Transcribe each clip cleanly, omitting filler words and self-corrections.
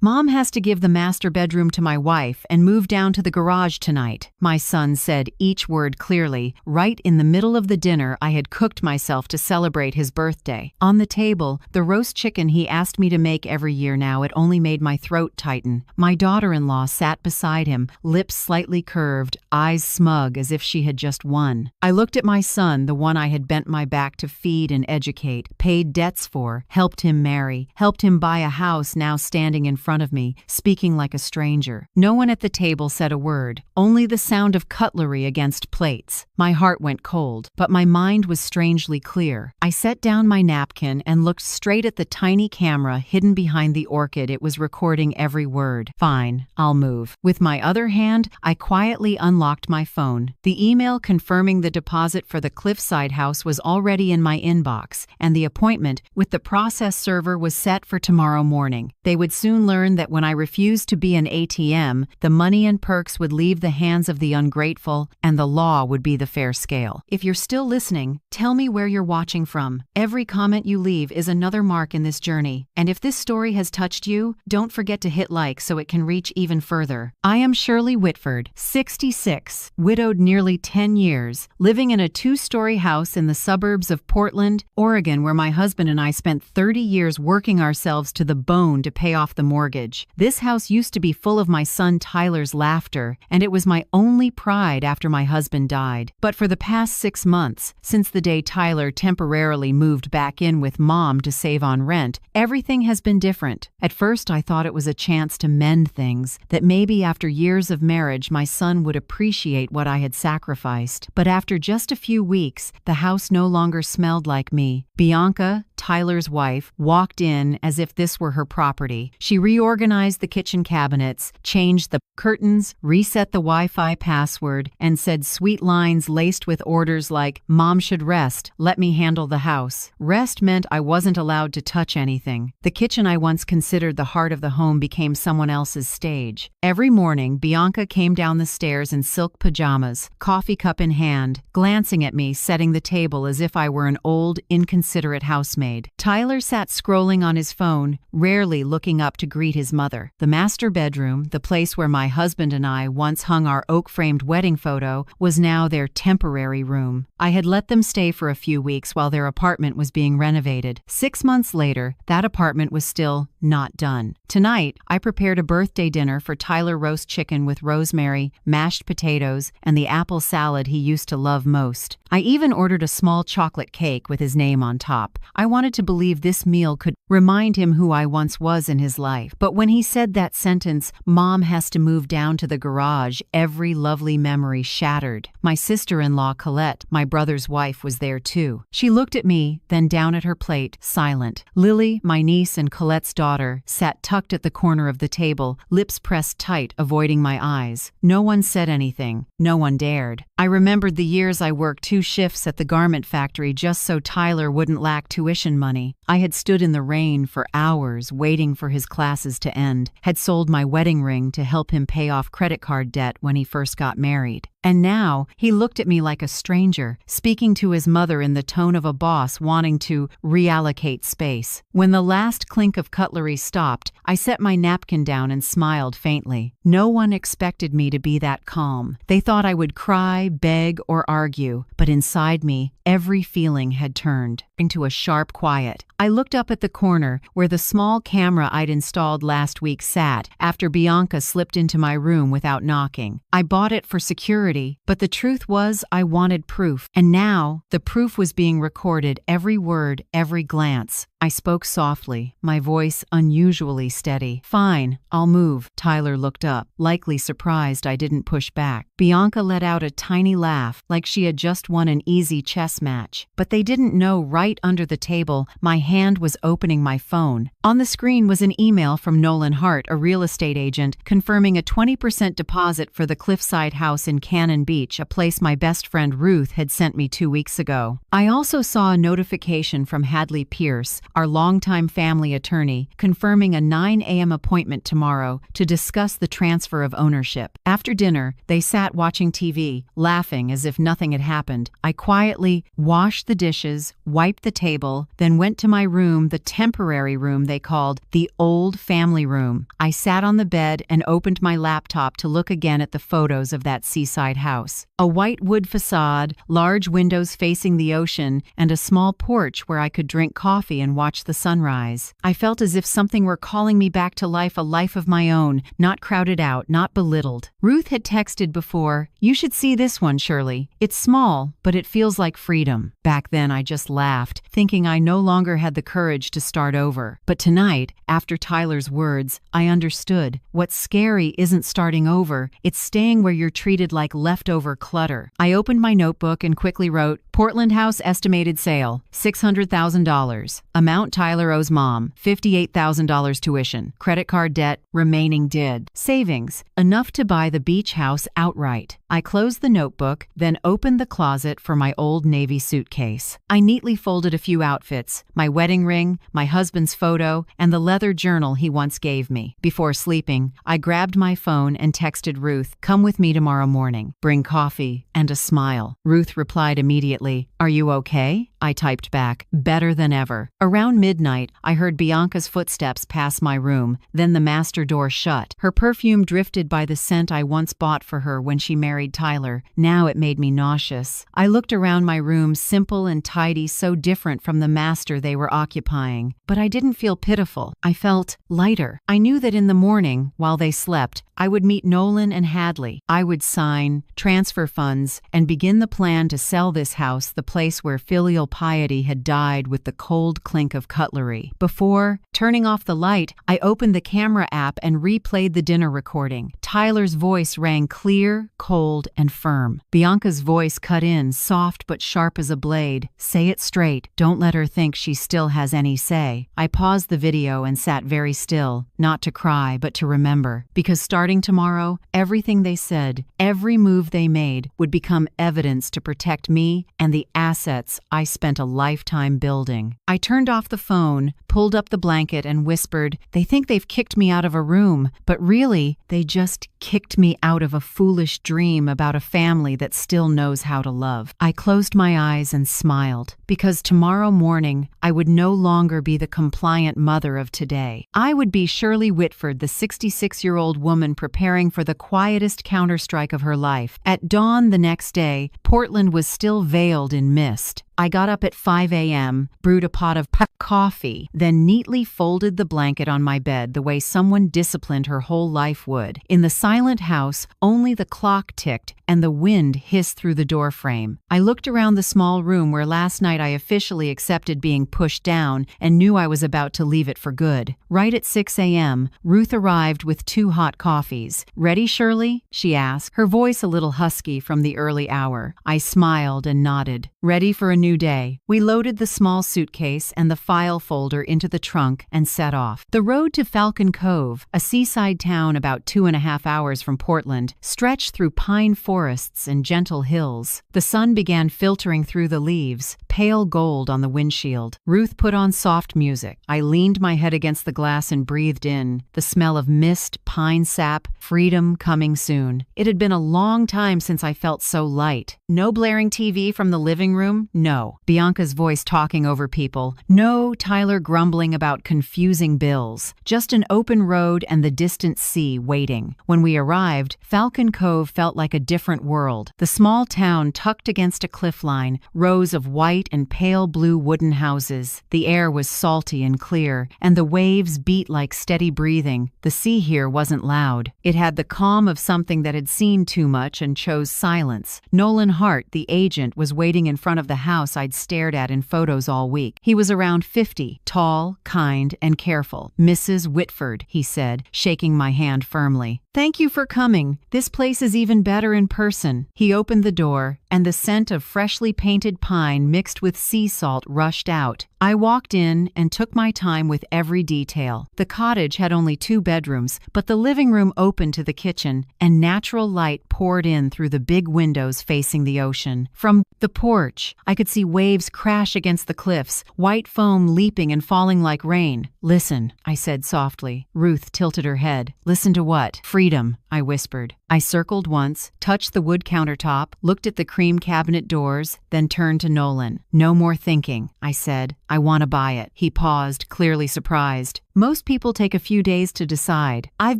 "Mom has to give the master bedroom to my wife and move down to the garage tonight," my son said each word clearly, right in the middle of the dinner I had cooked myself to celebrate his birthday. On the table, the roast chicken he asked me to make every year now, it only made my throat tighten. My daughter-in-law sat beside him, lips slightly curved, eyes smug as if she had just won. I looked at my son, the one I had bent my back to feed and educate, paid debts for, helped him marry, helped him buy a house, now standing in front of me, speaking like a stranger. No one at the table said a word, only the sound of cutlery against plates. My heart went cold, but my mind was strangely clear. I set down my napkin and looked straight at the tiny camera hidden behind the orchid. It was recording every word. Fine, I'll move. With my other hand, I quietly unlocked my phone. The email confirming the deposit for the Cliffside house was already in my inbox, and the appointment with the process server was set for tomorrow morning. They would soon learn that when I refused to be an ATM, the money and perks would leave the hands of the ungrateful, and the law would be the fair scale. If you're still listening, tell me where you're watching from. Every comment you leave is another mark in this journey. And if this story has touched you, don't forget to hit like so it can reach even further. I am Shirley Whitford, 66, widowed nearly 10 years, living in a 2-story house in the suburbs of Portland, Oregon, where my husband and I spent 30 years working ourselves to the bone to pay off the mortgage. This house used to be full of my son Tyler's laughter, and it was my only pride after my husband died. But for the past 6 months, since the day Tyler temporarily moved back in with Mom to save on rent, everything has been different. At first, I thought it was a chance to mend things, that maybe after years of marriage my son would appreciate what I had sacrificed. But after just a few weeks, the house no longer smelled like me. Bianca, Tyler's wife, walked in as if this were her property. She reorganized the kitchen cabinets, changed the curtains, reset the Wi-Fi password, and said sweet lines laced with orders like, "Mom should rest, let me handle the house." Rest meant I wasn't allowed to touch anything. The kitchen I once considered the heart of the home became someone else's stage. Every morning, Bianca came down the stairs in silk pajamas, coffee cup in hand, glancing at me, setting the table as if I were an old, inconsiderate housemaid. Tyler sat scrolling on his phone, rarely looking up to greet his mother. The master bedroom, the place where my husband and I once hung our oak-framed wedding photo, was now their temporary room. I had let them stay for a few weeks while their apartment was being renovated. 6 months later, that apartment was still not done. Tonight, I prepared a birthday dinner for Tyler, roast chicken with rosemary, mashed potatoes, and the apple salad he used to love most. I even ordered a small chocolate cake with his name on top. I wanted to believe this meal could remind him who I once was in his life. But when he said that sentence, "Mom has to move down to the garage," every lovely memory shattered. My sister-in-law, Colette, my brother's wife, was there too. She looked at me, then down at her plate, silent. Lily, my niece and Colette's daughter, sat tucked at the corner of the table, lips pressed tight, avoiding my eyes. No one said anything. No one dared. I remembered the years I worked 2 shifts at the garment factory just so Tyler wouldn't lack tuition money. I had stood in the rain for hours waiting for his classes to end, had sold my wedding ring to help him pay off credit card debt when he first got married. And now, he looked at me like a stranger, speaking to his mother in the tone of a boss wanting to reallocate space. When the last clink of cutlery stopped, I set my napkin down and smiled faintly. No one expected me to be that calm. They thought I would cry, beg, or argue, but inside me, every feeling had turned into a sharp quiet. I looked up at the corner where the small camera I'd installed last week sat after Bianca slipped into my room without knocking. I bought it for security, but the truth was I wanted proof. And now, the proof was being recorded, every word, every glance. I spoke softly, my voice unusually steady. "Fine, I'll move." Tyler looked up, likely surprised I didn't push back. Bianca let out a tiny laugh, like she had just won an easy chess match. But they didn't know right under the table, my hand was opening my phone. On the screen was an email from Nolan Hart, a real estate agent, confirming a 20% deposit for the Cliffside house in Cannon Beach, a place my best friend Ruth had sent me 2 weeks ago. I also saw a notification from Hadley Pierce, our longtime family attorney, confirming a 9 a.m. appointment tomorrow to discuss the transfer of ownership. After dinner, they sat watching TV, laughing as if nothing had happened. I quietly washed the dishes, wiped the table, then went to my room, the temporary room they called the old family room. I sat on the bed and opened my laptop to look again at the photos of that seaside house. A white wood facade, large windows facing the ocean, and a small porch where I could drink coffee and watch the sunrise. I felt as if something were calling me back to life, a life of my own, not crowded out, not belittled. Ruth had texted before, "You should see this one, Shirley. It's small, but it feels like freedom." Back then I just laughed, thinking I no longer had the courage to start over. But tonight, after Tyler's words, I understood. What's scary isn't starting over, it's staying where you're treated like leftover clutter. I opened my notebook and quickly wrote, Portland house estimated sale, $600,000. Amount Tyler owes mom, $58,000 tuition. Credit card debt, remaining did. Savings, enough to buy the beach house outright. I closed the notebook, then opened the closet for my old Navy suitcase. I neatly folded a few outfits, my wedding ring, my husband's photo, and the leather journal he once gave me. Before sleeping, I grabbed my phone and texted Ruth, "Come with me tomorrow morning. Bring coffee and a smile." Ruth replied immediately, "Are you okay?" I typed back, "Better than ever." Around midnight, I heard Bianca's footsteps pass my room, then the master door shut. Her perfume drifted by the scent I once bought for her when she married Tyler. Now it made me nauseous. I looked around my room, simple and tidy, so different from the master they were occupying. But I didn't feel pitiful. I felt lighter. I knew that in the morning, while they slept, I would meet Nolan and Hadley. I would sign, transfer funds, and begin the plan to sell this house, the place where filial piety had died with the cold clink of cutlery. Before turning off the light, I opened the camera app and replayed the dinner recording. Tyler's voice rang clear, cold, and firm. Bianca's voice cut in, soft but sharp as a blade. "Say it straight. Don't let her think she still has any say." I paused the video and sat very still, not to cry, but to remember. Because starting tomorrow, everything they said, every move they made, would become evidence to protect me and the assets I spent a lifetime building. I turned off the phone, pulled up the blanket, and whispered, "They think they've kicked me out of a room, but really, they just kicked me out of a foolish dream about a family that still knows how to love." I closed my eyes and smiled, because tomorrow morning, I would no longer be the compliant mother of today. I would be Shirley Whitford, the 66-year-old woman preparing for the quietest counterstrike of her life. At dawn the next day, Portland was still veiled in mist. I got up at 5 a.m., brewed a pot of coffee, then neatly folded the blanket on my bed the way someone disciplined her whole life would. In the silent house, only the clock ticked and the wind hissed through the doorframe. I looked around the small room where last night I officially accepted being pushed down and knew I was about to leave it for good. Right at 6 a.m., Ruth arrived with 2 hot coffees. "Ready, Shirley?" she asked, her voice a little husky from the early hour. I smiled and nodded. Ready for a new day. We loaded the small suitcase and the file folder into the trunk and set off. The road to Falcon Cove, a seaside town about 2.5 hours from Portland, stretched through pine forests and gentle hills. The sun began filtering through the leaves, pale gold on the windshield. Ruth put on soft music. I leaned my head against the glass and breathed in the smell of mist, pine sap, freedom coming soon. It had been a long time since I felt so light. No blaring TV from the living room? No. Bianca's voice talking over people. No Tyler grumbling about confusing bills. Just an open road and the distant sea waiting. When we arrived, Falcon Cove felt like a different world. The small town tucked against a cliff line, rows of white and pale blue wooden houses. The air was salty and clear, and the waves beat like steady breathing. The sea here wasn't loud. It had the calm of something that had seen too much and chose silence. Nolan Hart, the agent, was waiting in front of the house I'd stared at in photos all week. He was around 50, tall, kind, and careful. "Mrs. Whitford," he said, shaking my hand firmly. Thank you for coming. This place is even better in person. He opened the door, and the scent of freshly painted pine mixed with sea salt rushed out. I walked in and took my time with every detail. The cottage had only 2 bedrooms, but the living room opened to the kitchen, and natural light poured in through the big windows facing the ocean. From the porch, I could see waves crash against the cliffs, white foam leaping and falling like rain. "Listen," I said softly. Ruth tilted her head. "Listen to what?" "Freedom," I whispered. I circled once, touched the wood countertop, looked at the cream cabinet doors, then turned to Nolan. "No more thinking," I said. "I want to buy it." He paused, clearly surprised. "Most people take a few days to decide. I've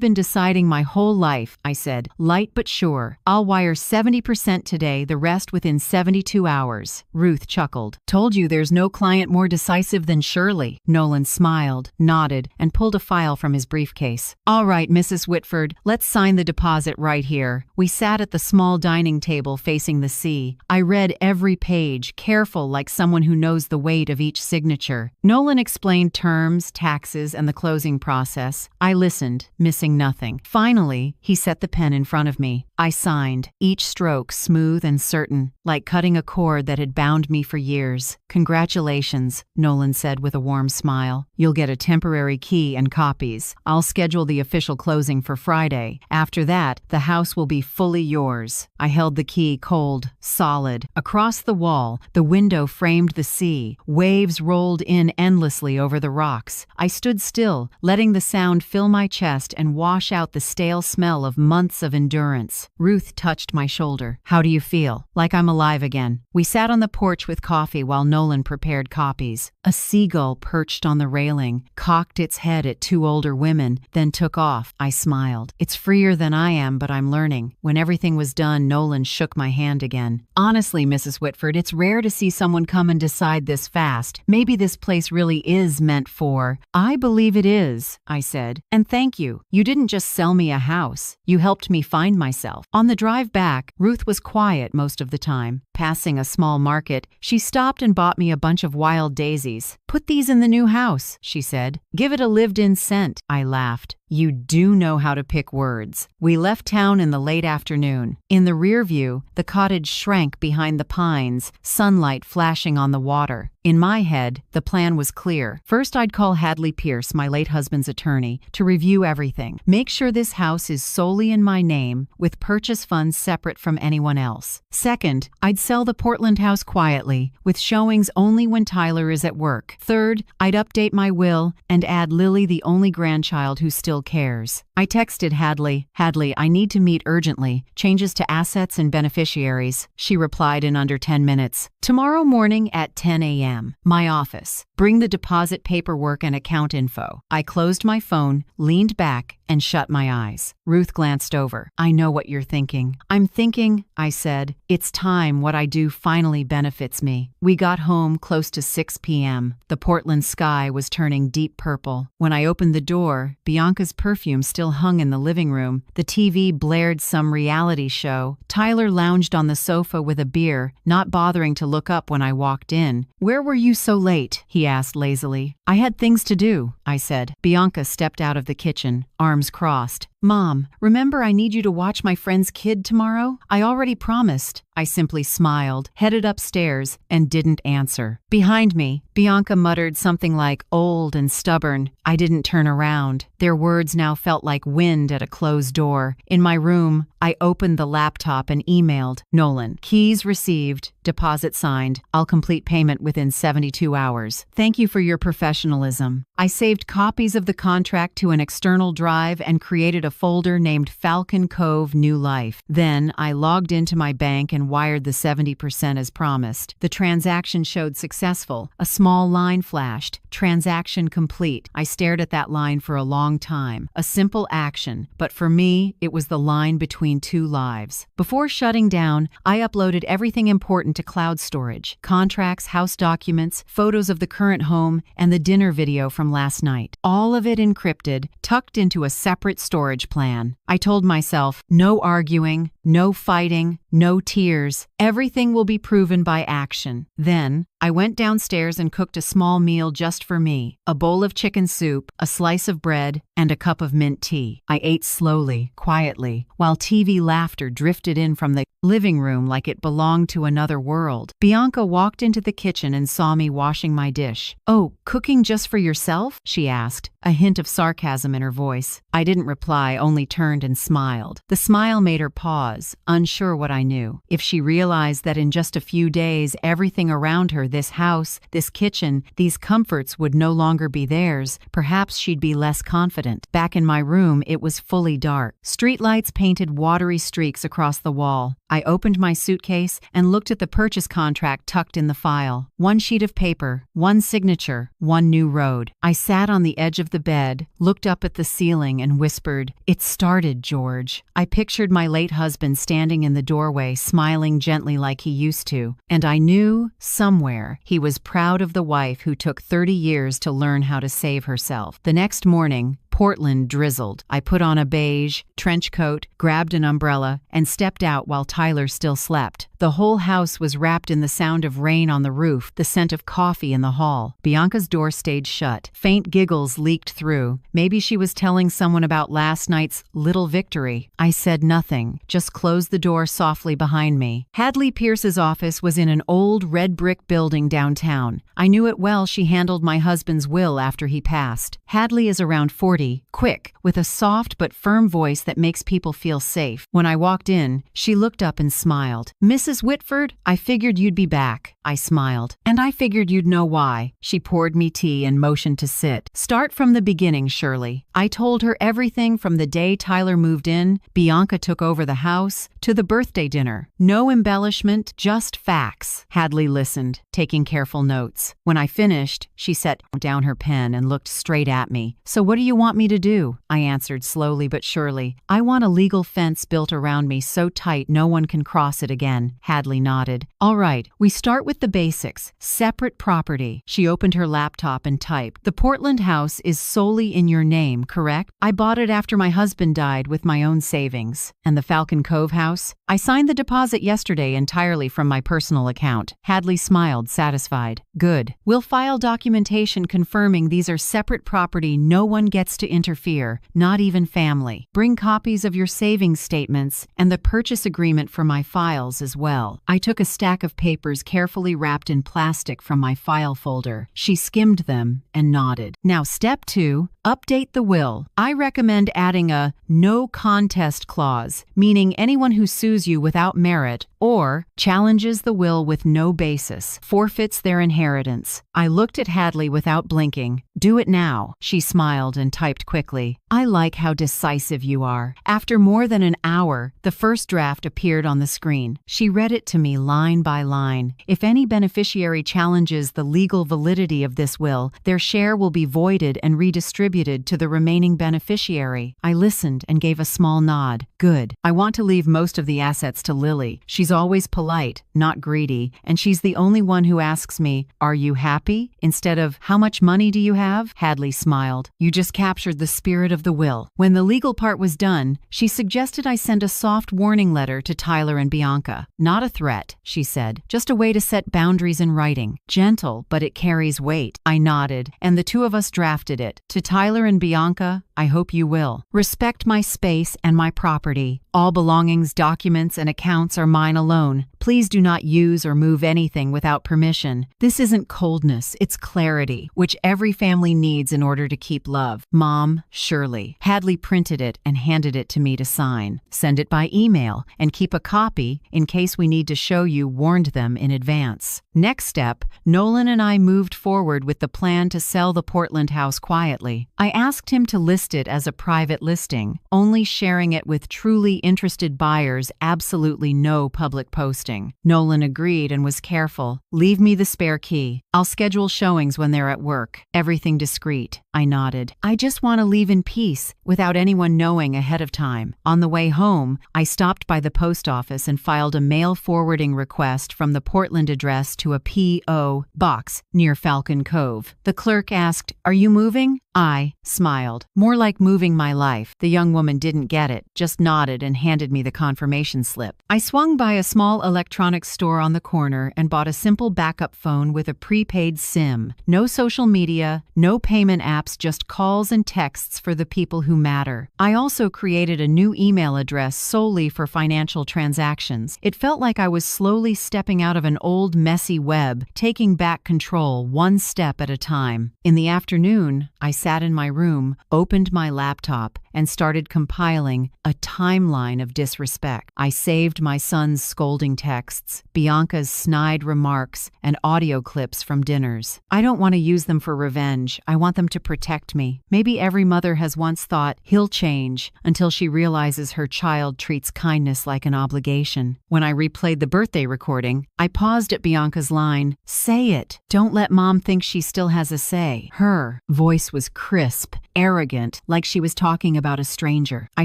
been deciding my whole life," I said. "Light but sure. I'll wire 70% today, the rest within 72 hours. Ruth chuckled. "Told you there's no client more decisive than Shirley." Nolan smiled, nodded, and pulled a file from his briefcase. "All right, Mrs. Whitford, let's sign the deposit right here." We sat at the small dining table facing the sea. I read every page, careful like someone who knows the weight of each signature. Nolan explained terms, taxes, and the closing process. I listened, missing nothing. Finally, he set the pen in front of me. I signed, each stroke smooth and certain, like cutting a cord that had bound me for years. "Congratulations," Nolan said with a warm smile. "You'll get a temporary key and copies. I'll schedule the official closing for Friday. After that, the house will be fully yours." I held the key cold, solid. Across the wall, the window framed the sea. Waves rolled in endlessly over the rocks. I stood still, letting the sound fill my chest and wash out the stale smell of months of endurance. Ruth touched my shoulder. "How do you feel?" "Like I'm alive again." We sat on the porch with coffee while Nolan prepared copies. A seagull perched on the railing, cocked its head at 2 older women, then took off. I smiled. "It's freer than I am, but I'm learning." When everything was done, Nolan shook my hand again. "Honestly, Mrs. Whitford, it's rare to see someone come and decide this fast. Maybe this place really is meant for—" "I believe it is," I said. "And thank you. You didn't just sell me a house. You helped me find myself." On the drive back, Ruth was quiet most of the time. Passing a small market, she stopped and bought me a bunch of wild daisies. "Put these in the new house," she said. "Give it a lived-in scent." I laughed. "You do know how to pick words." We left town in the late afternoon. In the rear view, the cottage shrank behind the pines, sunlight flashing on the water. In my head, the plan was clear. First, I'd call Hadley Pierce, my late husband's attorney, to review everything. Make sure this house is solely in my name, with purchase funds separate from anyone else. Second, I'd sell the Portland house quietly, with showings only when Tyler is at work. Third, I'd update my will and add Lily, the only grandchild who still cares. I texted Hadley, "Hadley, I need to meet urgently. Changes to assets and beneficiaries." She replied in under 10 minutes. "Tomorrow morning at 10 a.m. My office. Bring the deposit paperwork and account info." I closed my phone, leaned back, and shut my eyes. Ruth glanced over. "I know what you're thinking." "I'm thinking," I said, "it's time what I do finally benefits me." We got home close to 6 p.m. The Portland sky was turning deep purple. When I opened the door, Bianca's perfume still hung in the living room. The TV blared some reality show. Tyler lounged on the sofa with a beer, not bothering to look up when I walked in. "Where were you so late?" he asked lazily. "I had things to do," I said. Bianca stepped out of the kitchen, arms crossed. "Mom, remember I need you to watch my friend's kid tomorrow? I already promised." I simply smiled, headed upstairs, and didn't answer. Behind me, Bianca muttered something like "old and stubborn." I didn't turn around. Their words now felt like wind at a closed door. In my room, I opened the laptop and emailed Nolan. "Keys received. Deposit signed. I'll complete payment within 72 hours. Thank you for your professionalism." I saved copies of the contract to an external drive and created a folder named Falcon Cove New Life. Then I logged into my bank and wired the 70% as promised. The transaction showed successful. A small line flashed. "Transaction complete." I stared at that line for a long time. A simple action, but for me, it was the line between 2 lives. Before shutting down, I uploaded everything important to cloud storage: contracts, house documents, photos of the current home, and the dinner video from last night. All of it encrypted, tucked into a separate storage plan. I told myself, no arguing, no fighting, No tears. Everything will be proven by action. Then, I went downstairs and cooked a small meal just for me. A bowl of chicken soup, a slice of bread, and a cup of mint tea. I ate slowly, quietly, while TV laughter drifted in from the living room like it belonged to another world. Bianca walked into the kitchen and saw me washing my dish. "Oh, cooking just for yourself?" she asked, a hint of sarcasm in her voice. I didn't reply, only turned and smiled. The smile made her pause, unsure what I knew. If she realized that in just a few days everything around her, this house, this kitchen, these comforts would no longer be theirs, perhaps she'd be less confident. Back in my room, it was fully dark. Streetlights painted watery streaks across the wall. I opened my suitcase and looked at the purchase contract tucked in the file. One sheet of paper, one signature, one new road. I sat on the edge of the bed, looked up at the ceiling and whispered, "It started, George." I pictured my late husband standing in the doorway, smiling gently like he used to, and I knew, somewhere, he was proud of the wife who took 30 years to learn how to save herself. The next morning, Portland drizzled. I put on a beige trench coat, grabbed an umbrella, and stepped out while Tyler still slept. The whole house was wrapped in the sound of rain on the roof, the scent of coffee in the hall. Bianca's door stayed shut. Faint giggles leaked through. Maybe she was telling someone about last night's little victory. I said nothing, just closed the door softly behind me. Hadley Pierce's office was in an old red brick building downtown. I knew it well. She handled my husband's will after he passed. Hadley is around 40, quick, with a soft but firm voice that makes people feel safe. When I walked in, she looked up and smiled. "Mrs. Whitford, I figured you'd be back." I smiled. "And I figured you'd know why." She poured me tea and motioned to sit. "Start from the beginning, Shirley." I told her everything from the day Tyler moved in, Bianca took over the house, to the birthday dinner. No embellishment, just facts. Hadley listened, taking careful notes. When I finished, she set down her pen and looked straight at me. "So what do you want me to do?" I answered slowly but surely. "I want a legal fence built around me so tight no one can cross it again." Hadley nodded. "All right, we start with the basics. Separate property." She opened her laptop and typed. "The Portland house is solely in your name, correct? I bought it after my husband died with my own savings." "And the Falcon Cove house?" "I signed the deposit yesterday entirely from my personal account." Hadley smiled, satisfied. "Good. We'll file documentation confirming these are separate property. No one gets to interfere, not even family. Bring copies of your savings statements and the purchase agreement for my files as well." I took a stack of papers carefully wrapped in plastic from my file folder. She skimmed them and nodded. "Now step 2, update the will. I recommend adding a no contest clause, meaning anyone who sues you without merit or challenges the will with no basis forfeits their inheritance." I looked at Hadley without blinking. "Do it now." She smiled and typed quickly. "I like how decisive you are." After more than an hour, the first draft appeared on the screen. She read it to me line by line. "If any beneficiary challenges the legal validity of this will, their share will be voided and redistributed to the remaining beneficiary." I listened and gave a small nod. "Good. I want to leave most of the assets to Lily. She's always polite, not greedy, and she's the only one who asks me, 'Are you happy?' instead of, 'How much money do you have?'" Hadley smiled. "You just captured the spirit of the will." When the legal part was done, she suggested I send a soft warning letter to Tyler and Bianca. "Not a threat," she said, "just a way to set boundaries in writing. Gentle, but it carries weight." I nodded, and the two of us drafted it. "To Tyler and Bianca, I hope you will respect my space and my property. All belongings, documents, and accounts are mine alone. Please do not use or move anything without permission. This isn't coldness, it's clarity, which every family needs in order to keep love. Mom, Shirley." Hadley printed it and handed it to me to sign. "Send it by email and keep a copy in case we need to show you warned them in advance." Next step, Nolan and I moved forward with the plan to sell the Portland house quietly. I asked him to list it as a private listing, only sharing it with truly interested buyers, absolutely no public posting. everything. Nolan agreed and was careful. Leave me the spare key. I'll schedule showings when they're at work. Everything discreet. I nodded. I just want to leave in peace, without anyone knowing ahead of time. On the way home, I stopped by the post office and filed a mail forwarding request from the Portland address to a P.O. box near Falcon Cove. The clerk asked, "Are you moving?" I smiled. More like moving my life. The young woman didn't get it, just nodded and handed me the confirmation slip. I swung by a small electronics store on the corner and bought a simple backup phone with a prepaid SIM. No social media, no payment apps, just calls and texts for the people who matter. I also created a new email address solely for financial transactions. It felt like I was slowly stepping out of an old, messy web, taking back control one step at a time. In the afternoon, I sat in my room, opened my laptop, and started compiling a timeline of disrespect. I saved my son's scolding texts, Bianca's snide remarks, and audio clips from dinners. I don't want to use them for revenge. I want them to protect me. Maybe every mother has once thought, he'll change, until she realizes her child treats kindness like an obligation. When I replayed the birthday recording, I paused at Bianca's line, "Say it. Don't let mom think she still has a say." Her voice was crisp, arrogant, like she was talking about a stranger. I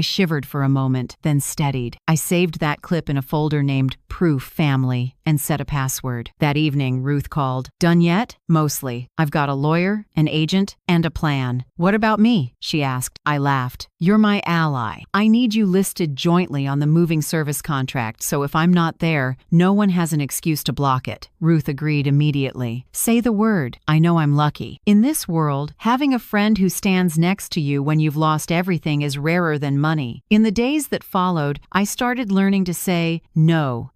shivered for a moment, then steadied. I saved that clip in a folder named Proof Family and set a password. That evening, Ruth called. "Done yet?" "Mostly. I've got a lawyer, an agent, and a plan." "What about me?" she asked. I laughed. "You're my ally. I need you listed jointly on the moving service contract, so if I'm not there, no one has an excuse to block it." Ruth agreed immediately. "Say the word. I know I'm lucky. In this world, having a friend who stands next to you when you've lost everything is rarer than money." In the days that followed, I started learning to say no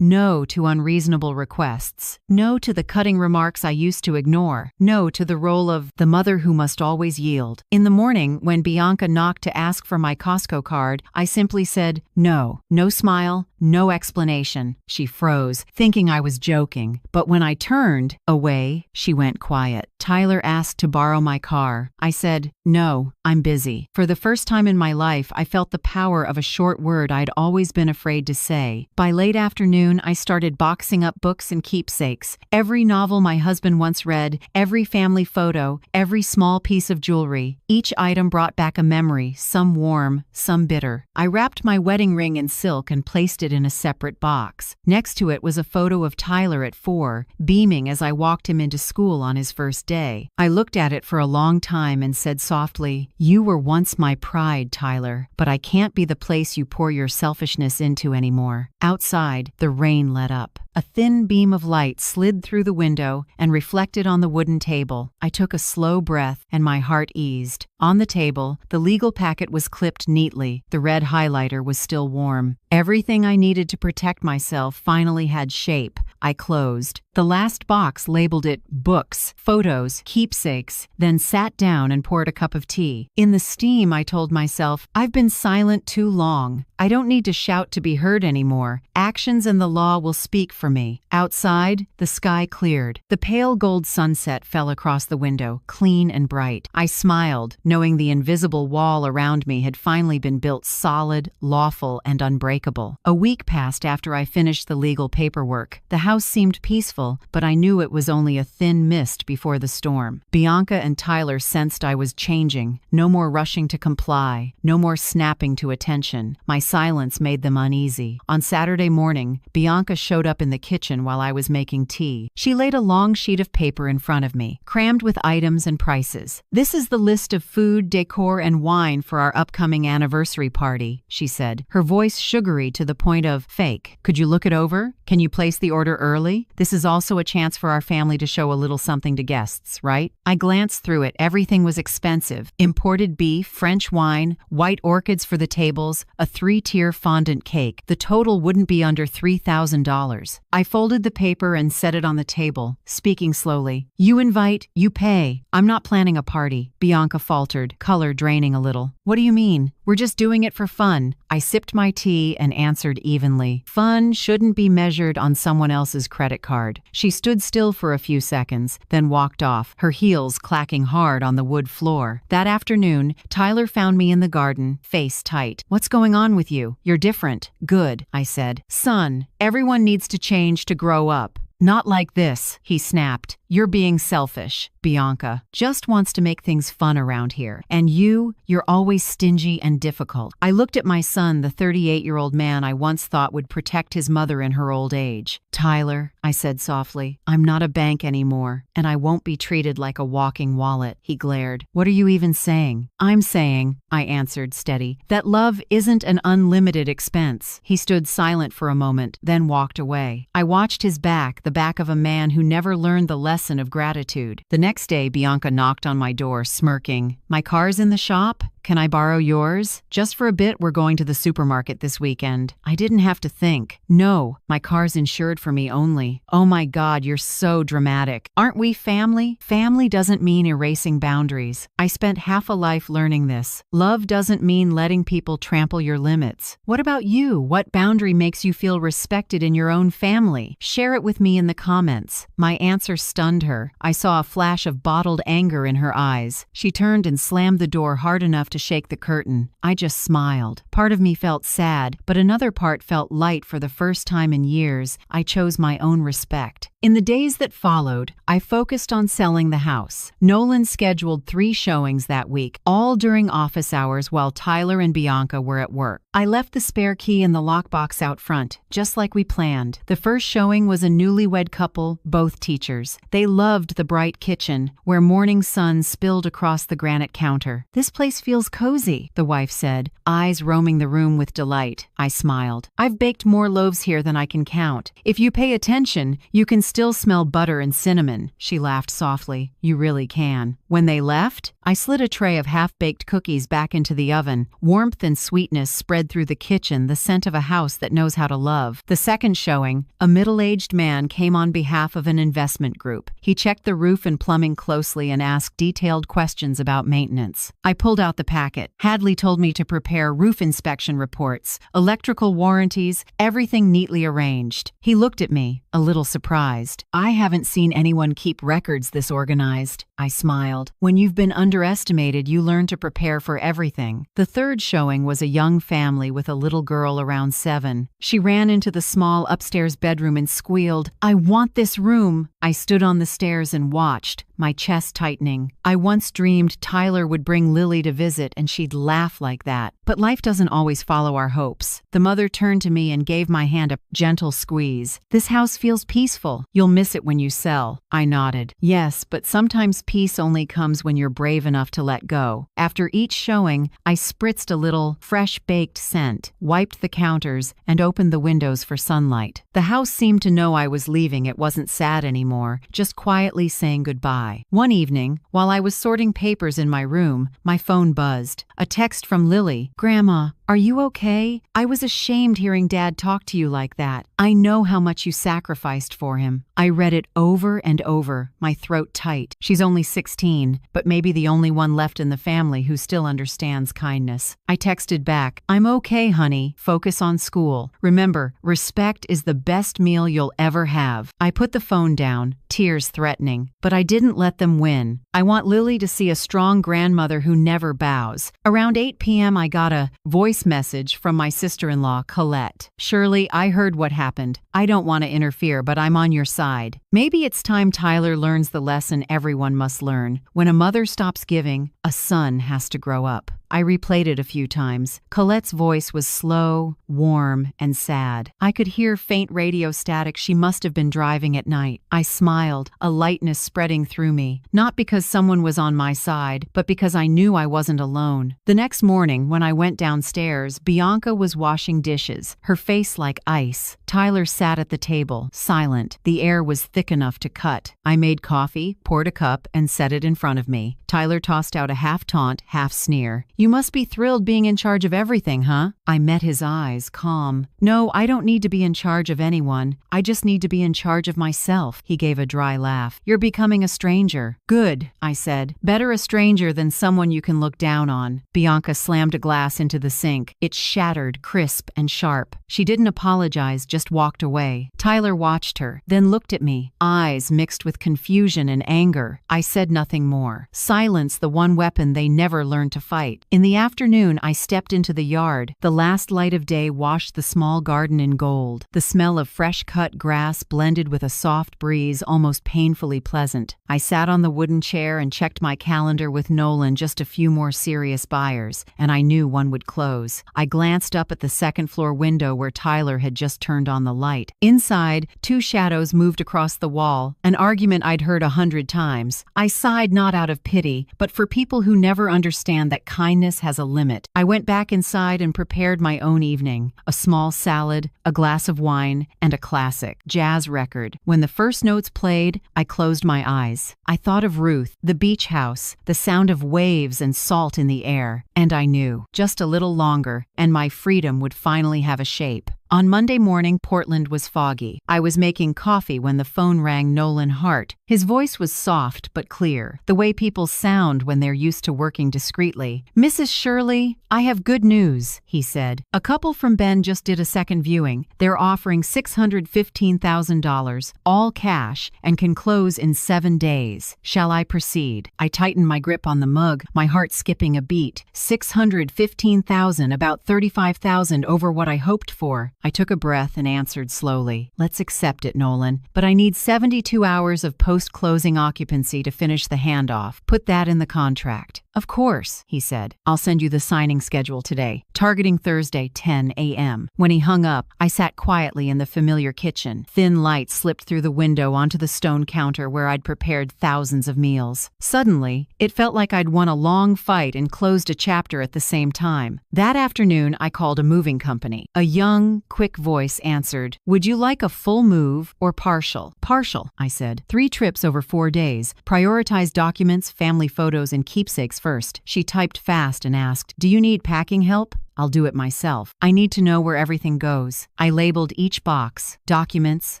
to unreasonable requests, no to the cutting remarks I used to ignore, no to the role of the mother who must always yield. In the morning, when Bianca knocked to ask for my Costco card, I simply said no. No smile, no explanation. She froze, thinking I was joking. But when I turned away, she went quiet. Tyler asked to borrow my car. I said, "No, I'm busy." For the first time in my life, I felt the power of a short word I'd always been afraid to say. By late afternoon, I started boxing up books and keepsakes. Every novel my husband once read, every family photo, every small piece of jewelry. Each item brought back a memory, some warm, some bitter. I wrapped my wedding ring in silk and placed it in a separate box. Next to it was a photo of Tyler at 4, beaming as I walked him into school on his first day. I looked at it for a long time and said softly, "You were once my pride, Tyler, but I can't be the place you pour your selfishness into anymore." Outside, the rain let up. A thin beam of light slid through the window and reflected on the wooden table. I took a slow breath and my heart eased. On the table, the legal packet was clipped neatly. The red highlighter was still warm. Everything I needed to protect myself finally had shape. I closed. The last box labeled it books, photos, keepsakes, then sat down and poured a cup of tea. In the steam, I told myself, I've been silent too long. I don't need to shout to be heard anymore. Actions and the law will speak for me. Outside, the sky cleared. The pale gold sunset fell across the window, clean and bright. I smiled, knowing the invisible wall around me had finally been built solid, lawful, and unbreakable. A week passed after I finished the legal paperwork. The house seemed peaceful, but I knew it was only a thin mist before the storm. Bianca and Tyler sensed I was changing. No more rushing to comply. No more snapping to attention. My silence made them uneasy. On Saturday morning, Bianca showed up in the kitchen while I was making tea. She laid a long sheet of paper in front of me, crammed with items and prices. "This is the list of food, decor, and wine for our upcoming anniversary party," she said, her voice sugary to the point of fake. "Could you look it over? Can you place the order early? This is also a chance for our family to show a little something to guests, right?" I glanced through it. Everything was expensive. Imported beef, French wine, white orchids for the tables, a 3-tier fondant cake. The total wouldn't be under $3,000. I folded the paper and set it on the table, speaking slowly. "You invite, you pay. I'm not planning a party," Bianca faltered, color draining a little. "What do you mean?" We're just doing it for fun. I sipped my tea and answered evenly. Fun shouldn't be measured on someone else's credit card. She stood still for a few seconds, then walked off, her heels clacking hard on the wood floor. That afternoon, Tyler found me in the garden, face tight. What's going on with you? You're different. Good, I said. Son, everyone needs to change to grow up. Not like this, he snapped. You're being selfish. Bianca just wants to make things fun around here. And you're always stingy and difficult. I looked at my son, the 38-year-old man I once thought would protect his mother in her old age. Tyler, I said softly, I'm not a bank anymore, and I won't be treated like a walking wallet. He glared. What are you even saying? I'm saying, I answered steady, that love isn't an unlimited expense. He stood silent for a moment, then walked away. I watched his back, the back of a man who never learned the lesson of gratitude. The next day, Bianca knocked on my door, smirking. My car's in the shop? Can I borrow yours? Just for a bit, we're going to the supermarket this weekend. I didn't have to think. No, my car's insured for me only. Oh my God, you're so dramatic. Aren't we family? Family doesn't mean erasing boundaries. I spent half a life learning this. Love doesn't mean letting people trample your limits. What about you? What boundary makes you feel respected in your own family? Share it with me in the comments. My answer stunned her. I saw a flash of bottled anger in her eyes. She turned and slammed the door hard enough to shake the curtain. I just smiled. Part of me felt sad, but another part felt light. For the first time in years, I chose my own respect. In the days that followed, I focused on selling the house. Nolan scheduled 3 showings that week, all during office hours while Tyler and Bianca were at work. I left the spare key in the lockbox out front, just like we planned. The first showing was a newlywed couple, both teachers. They loved the bright kitchen, where morning sun spilled across the granite counter. This place feels cozy, the wife said, eyes roaming the room with delight. I smiled. I've baked more loaves here than I can count. If you pay attention, you can still smell butter and cinnamon. She laughed softly. You really can. When they left, I slid a tray of half-baked cookies back into the oven. Warmth and sweetness spread through the kitchen, the scent of a house that knows how to love. The second showing, a middle-aged man came on behalf of an investment group. He checked the roof and plumbing closely and asked detailed questions about maintenance. I pulled out the packet. Hadley told me to prepare roof inspection reports, electrical warranties, everything neatly arranged. He looked at me, a little surprised. I haven't seen anyone keep records this organized. I smiled. When you've been underestimated, you learn to prepare for everything. The third showing was a young family with a little girl around 7. She ran into the small upstairs bedroom and squealed, I want this room. I stood on the stairs and watched, my chest tightening. I once dreamed Tyler would bring Lily to visit and she'd laugh like that. But life doesn't always follow our hopes. The mother turned to me and gave my hand a gentle squeeze. This house feels peaceful. You'll miss it when you sell. I nodded. Yes, but sometimes peace only comes when you're brave enough to let go. After each showing, I spritzed a little fresh-baked scent, wiped the counters, and opened the windows for sunlight. The house seemed to know I was leaving. It wasn't sad anymore, just quietly saying goodbye. One evening, while I was sorting papers in my room, my phone buzzed. A text from Lily. Grandma, are you okay? I was ashamed hearing Dad talk to you like that. I know how much you sacrificed for him. I read it over and over, my throat tight. She's only 16, but maybe the only one left in the family who still understands kindness. I texted back, I'm okay, honey. Focus on school. Remember, respect is the best meal you'll ever have. I put the phone down, tears threatening, but I didn't let them win. I want Lily to see a strong grandmother who never bows. Around 8 p.m. I got a voice message from my sister-in-law, Colette. Shirley, I heard what happened. I don't want to interfere, but I'm on your side. Maybe it's time Tyler learns the lesson everyone must learn. When a mother stops giving, a son has to grow up. I replayed it a few times. Colette's voice was slow, warm, and sad. I could hear faint radio static. She must have been driving at night. I smiled, a lightness spreading through me. Not because someone was on my side, but because I knew I wasn't alone. The next morning, when I went downstairs, Bianca was washing dishes, her face like ice. Tyler sat at the table, silent. The air was thick enough to cut. I made coffee, poured a cup, and set it in front of me. Tyler tossed out a half-taunt, half-sneer. You must be thrilled being in charge of everything, huh? I met his eyes, calm. No, I don't need to be in charge of anyone. I just need to be in charge of myself. He gave a dry laugh. You're becoming a stranger. Good, I said. Better a stranger than someone you can look down on. Bianca slammed a glass into the sink. It shattered, crisp and sharp. She didn't apologize, just walked away. Tyler watched her, then looked at me, eyes mixed with confusion and anger. I said nothing more. Silence, the one weapon they never learned to fight. In the afternoon, I stepped into the yard. The last light of day washed the small garden in gold. The smell of fresh-cut grass blended with a soft breeze, almost painfully pleasant. I sat on the wooden chair and checked my calendar with Nolan, just a few more serious buyers, and I knew one would close. I glanced up at the second-floor window where Tyler had just turned on the light. Inside, two shadows moved across the wall, an argument I'd heard 100 times. I sighed, not out of pity, but for people who never understand that kindness has a limit. I went back inside and prepared my own evening. A small salad, a glass of wine, and a classic jazz record. When the first notes played, I closed my eyes. I thought of Ruth, the beach house, the sound of waves and salt in the air, and I knew, just a little longer, and my freedom would finally have a shape. On Monday morning, Portland was foggy. I was making coffee when the phone rang. Nolan Hart. His voice was soft but clear, the way people sound when they're used to working discreetly. Mrs. Shirley, I have good news, he said. A couple from Bend just did a second viewing. They're offering $615,000, all cash, and can close in 7 days. Shall I proceed? I tightened my grip on the mug, my heart skipping a beat. $615,000, about $35,000 over what I hoped for. I took a breath and answered slowly. Let's accept it, Nolan. But I need 72 hours of post-closing occupancy to finish the handoff. Put that in the contract. Of course, he said. I'll send you the signing schedule today, targeting Thursday, 10 a.m. When he hung up, I sat quietly in the familiar kitchen. Thin light slipped through the window onto the stone counter where I'd prepared thousands of meals. Suddenly, it felt like I'd won a long fight and closed a chapter at the same time. That afternoon, I called a moving company. A young, quick voice answered, "Would you like a full move or partial?" "Partial," I said. 3 trips over 4 days. Prioritize documents, family photos, and keepsakes first. She typed fast and asked, "Do you need packing help?" "I'll do it myself. I need to know where everything goes." I labeled each box: documents,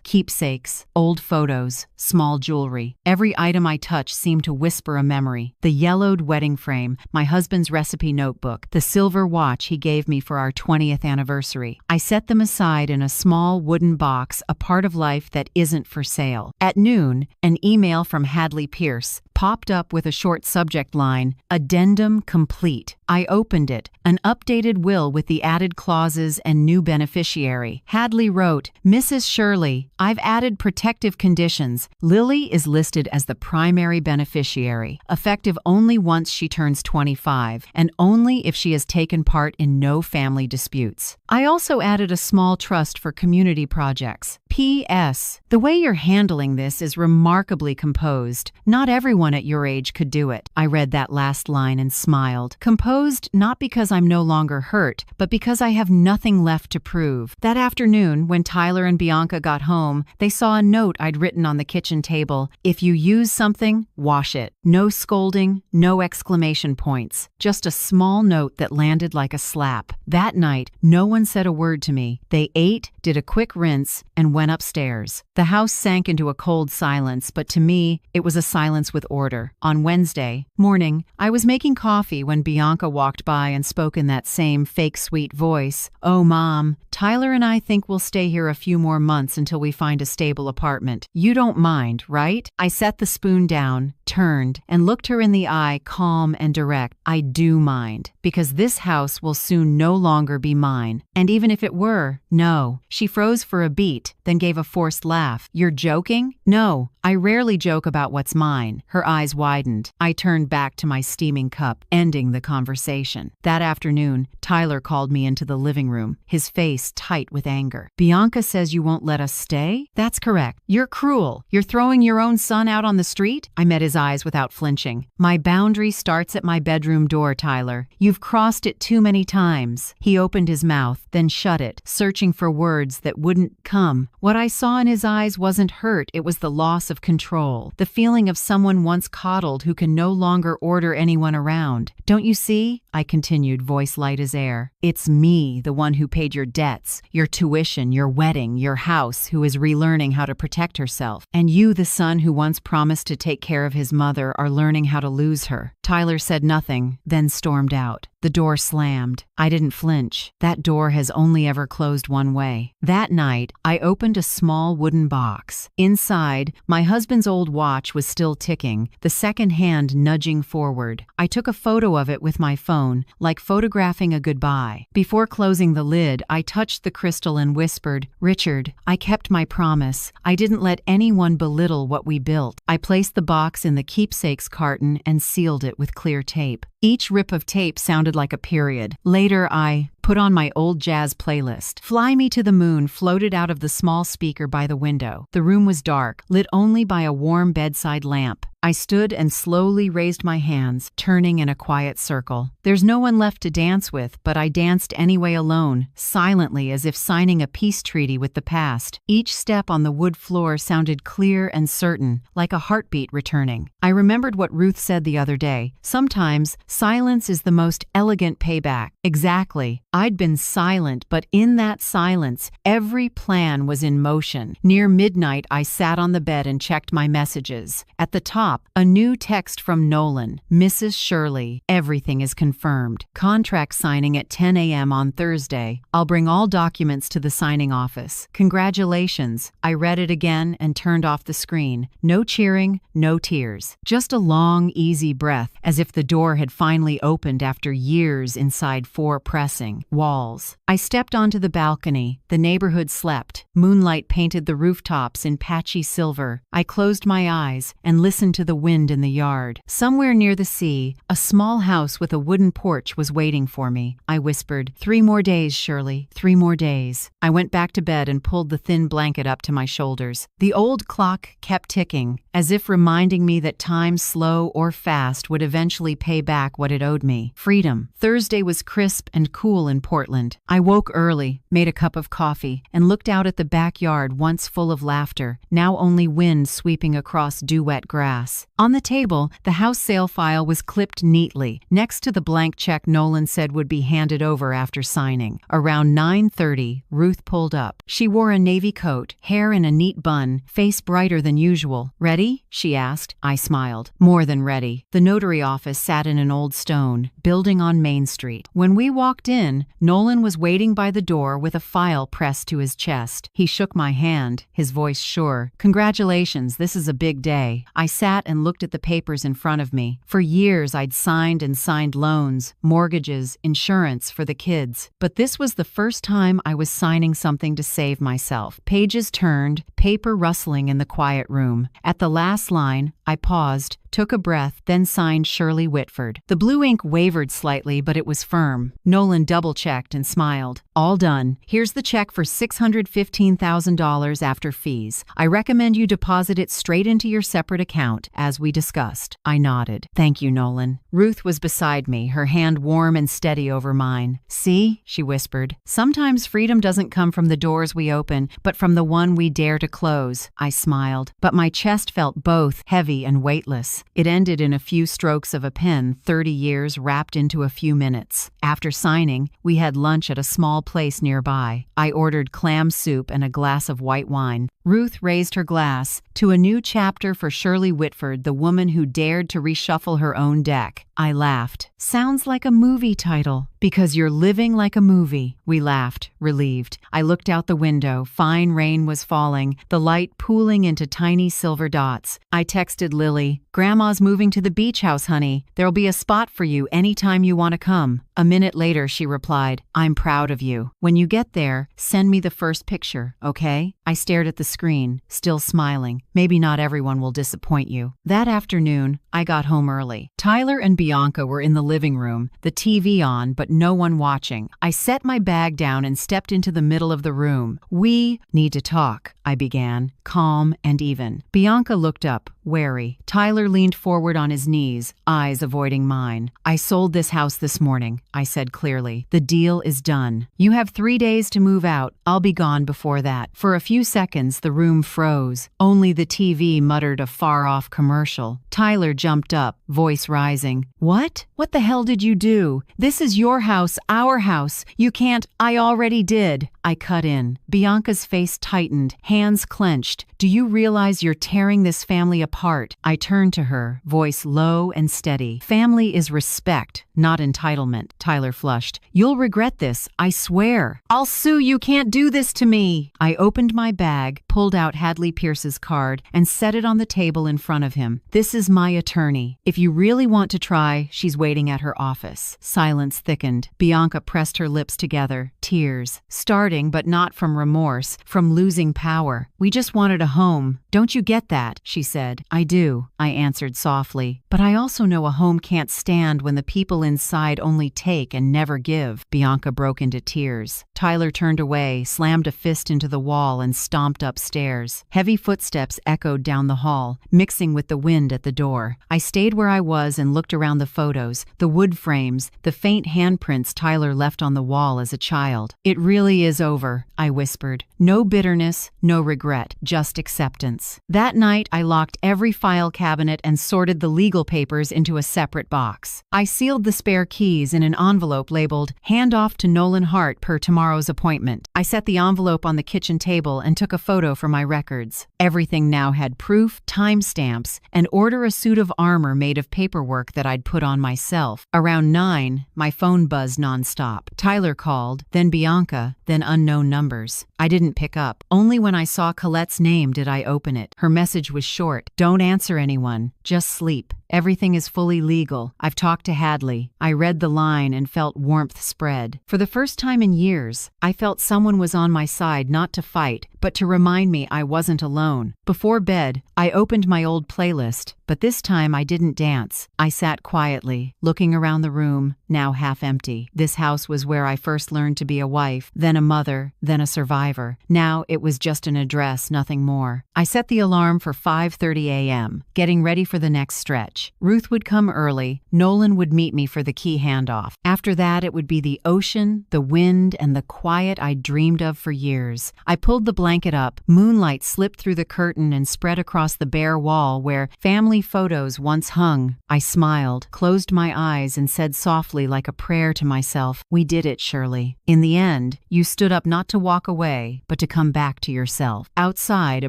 keepsakes, old photos, small jewelry. Every item I touched seemed to whisper a memory. The yellowed wedding frame, my husband's recipe notebook, the silver watch he gave me for our 20th anniversary. I set them aside in a small wooden box, a part of life that isn't for sale. At noon, an email from Hadley Pierce popped up with a short subject line, "Addendum complete." I opened it, an updated will with the added clauses and new beneficiary. Hadley wrote, "Mrs. Shirley, I've added protective conditions. Lily is listed as the primary beneficiary, effective only once she turns 25, and only if she has taken part in no family disputes. I also added a small trust for community projects. P.S. The way you're handling this is remarkably composed. Not everyone at your age could do it." I read that last line and smiled. Composed not because I'm no longer hurt, but because I have nothing left to prove. That afternoon, when Tyler and Bianca got home, they saw a note I'd written on the kitchen table. "If you use something, wash it." No scolding, no exclamation points. Just a small note that landed like a slap. That night, no one said a word to me. They ate, did a quick rinse, and went upstairs. The house sank into a cold silence, but to me, it was a silence with order. On Wednesday morning, I was making coffee when Bianca walked by and spoke in that same fake sweet voice. "Oh, Mom, Tyler and I think we'll stay here a few more months until we find a stable apartment. You don't mind, right?" I set the spoon down, turned, and looked her in the eye, calm and direct. "I do mind, because this house will soon no longer be mine. And even if it were, no." She froze for a beat, then gave a forced laugh. "You're joking?" "No, I rarely joke about what's mine." Her eyes widened. I turned back to my steaming cup, ending the conversation. That afternoon, Tyler called me into the living room, his face voice tight with anger. "Bianca says you won't let us stay?" "That's correct. You're cruel. You're throwing your own son out on the street?" I met his eyes without flinching. "My boundary starts at my bedroom door, Tyler. You've crossed it too many times." He opened his mouth, then shut it, searching for words that wouldn't come. What I saw in his eyes wasn't hurt, it was the loss of control. The feeling of someone once coddled who can no longer order anyone around. "Don't you see?" I continued, voice light as air. "It's me, the one who paid your debts, your tuition, your wedding, your house, who is relearning how to protect herself. And you, the son who once promised to take care of his mother, are learning how to lose her." Tyler said nothing, then stormed out. The door slammed. I didn't flinch. That door has only ever closed one way. That night, I opened a small wooden box. Inside, my husband's old watch was still ticking, the second hand nudging forward. I took a photo of it with my phone, like photographing a goodbye. Before closing the lid, I touched the crystal and whispered, "Richard, I kept my promise. I didn't let anyone belittle what we built." I placed the box in the keepsakes carton and sealed it with clear tape. Each rip of tape sounded like a period. Later, I put on my old jazz playlist. "Fly Me to the Moon" floated out of the small speaker by the window. The room was dark, lit only by a warm bedside lamp. I stood and slowly raised my hands, turning in a quiet circle. There's no one left to dance with, but I danced anyway alone, silently, as if signing a peace treaty with the past. Each step on the wood floor sounded clear and certain, like a heartbeat returning. I remembered what Ruth said the other day. Sometimes, silence is the most elegant payback. Exactly. I'd been silent, but in that silence, every plan was in motion. Near midnight, I sat on the bed and checked my messages. At the top, a new text from Nolan. "Mrs. Shirley, everything is confirmed. Contract signing at 10 a.m. on Thursday. I'll bring all documents to the signing office. Congratulations." I read it again and turned off the screen. No cheering, no tears. Just a long, easy breath, as if the door had finally opened after years inside four pressing walls. I stepped onto the balcony. The neighborhood slept. Moonlight painted the rooftops in patchy silver. I closed my eyes and listened to the wind in the yard. Somewhere near the sea, a small house with a wooden porch was waiting for me. I whispered, "3 more days, Shirley, 3 more days." I went back to bed and pulled the thin blanket up to my shoulders. The old clock kept ticking, as if reminding me that time, slow or fast, would eventually pay back what it owed me. Freedom. Thursday was crisp and cool in Portland. I woke early, made a cup of coffee, and looked out at the backyard, once full of laughter, now only wind sweeping across dew-wet grass. On the table, the house sale file was clipped neatly, next to the blank check Nolan said would be handed over after signing. Around 9:30, Ruth pulled up. She wore a navy coat, hair in a neat bun, face brighter than usual. "Ready?" she asked. I smiled. More than ready. The notary office sat in an old stone building on Main Street. When we walked in, Nolan was waiting by the door with a file pressed to his chest. He shook my hand, his voice sure. "Congratulations, this is a big day." I sat and looked at the papers in front of me. For years I'd signed and signed loans, mortgages, insurance for the kids. But this was the first time I was signing something to save myself. Pages turned, paper rustling in the quiet room. At the last line, I paused, took a breath, then signed Shirley Whitford. The blue ink wavered slightly, but it was firm. Nolan double-checked and smiled. "All done. Here's the check for $615,000 after fees. I recommend you deposit it straight into your separate account, as we discussed." I nodded. "Thank you, Nolan." Ruth was beside me, her hand warm and steady over mine. "See?" she whispered. "Sometimes freedom doesn't come from the doors we open, but from the one we dare to close." I smiled, but my chest felt both heavy and weightless. It ended in a few strokes of a pen, 30 years wrapped into a few minutes. After signing, we had lunch at a small place nearby. I ordered clam soup and a glass of white wine. Ruth raised her glass, "To a new chapter for Shirley Whitford, the woman who dared to reshuffle her own deck." I laughed. "Sounds like a movie title." "Because you're living like a movie." We laughed, relieved. I looked out the window. Fine rain was falling, the light pooling into tiny silver dots. I texted Lily, "Grandma's moving to the beach house, honey. There'll be a spot for you anytime you want to come." A minute later, she replied, "I'm proud of you. When you get there, send me the first picture, okay?" I stared at the screen, still smiling. Maybe not everyone will disappoint you. That afternoon, I got home early. Tyler and Bianca were in the living room, the TV on, but no one watching. I set my bag down and stepped into the middle of the room. "We need to talk," I began, calm and even. Bianca looked up, wary. Tyler leaned forward on his knees, eyes avoiding mine. "I sold this house this morning," I said clearly. "The deal is done. You have 3 days to move out. I'll be gone before that." For a few seconds, the room froze. Only the TV muttered a far-off commercial. Tyler jumped up, voice rising. "What? What the hell did you do? This is your house, our house. You can't—" "I already did." I cut in. Bianca's face tightened, hands clenched. "Do you realize you're tearing this family apart?" I turned to her, voice low and steady. "Family is respect, not entitlement." Tyler flushed. "You'll regret this, I swear." "I'll sue you, can't do this to me." I opened my bag, pulled out Hadley Pierce's card, and set it on the table in front of him. "This is my attorney. If you really want to try, she's waiting at her office." Silence thickened. Bianca pressed her lips together, tears, starting but not from remorse, from losing power. "We just wanted a home. Don't you get that?" she said. "I do," I answered softly. "But I also know a home can't stand when the people inside only take and never give." Bianca broke into tears. Tyler turned away, slammed a fist into the wall, and stomped upstairs. Heavy footsteps echoed down the hall, mixing with the wind at the door. I stayed where I was and looked around the photos, the wood frames, the faint handprints Tyler left on the wall as a child. "It really is over," I whispered. "No bitterness, no regret, just acceptance." That night, I locked every file cabinet and sorted the legal papers into a separate box. I sealed the spare keys in an envelope labeled, "Hand off to Nolan Hart per tomorrow's appointment." I set the envelope on the kitchen table and took a photo for my records. Everything now had proof, timestamps, and order a suit of armor made of paperwork that I'd put on myself. Around 9, my phone buzzed nonstop. Tyler called, then Bianca, then unknown numbers. I didn't pick up. Only when I saw Colette's name did I open it. Her message was short. "Don't answer anyone. Just sleep. Everything is fully legal. I've talked to Hadley." I read the line and felt warmth spread. For the first time in years, I felt someone was on my side, not to fight, but to remind me I wasn't alone. Before bed, I opened my old playlist, but this time I didn't dance. I sat quietly, looking around the room, now half empty. This house was where I first learned to be a wife, then a mother, then a survivor. Now it was just an address, nothing more. I set the alarm for 5:30 a.m., getting ready for the next stretch. Ruth would come early. Nolan would meet me for the key handoff. After that, it would be the ocean, the wind, and the quiet I'd dreamed of for years. I pulled the blanket up. Moonlight slipped through the curtain and spread across the bare wall where family photos once hung. I smiled, closed my eyes, and said softly like a prayer to myself, "We did it, Shirley. In the end, you stood up not to walk away, but to come back to yourself." Outside, a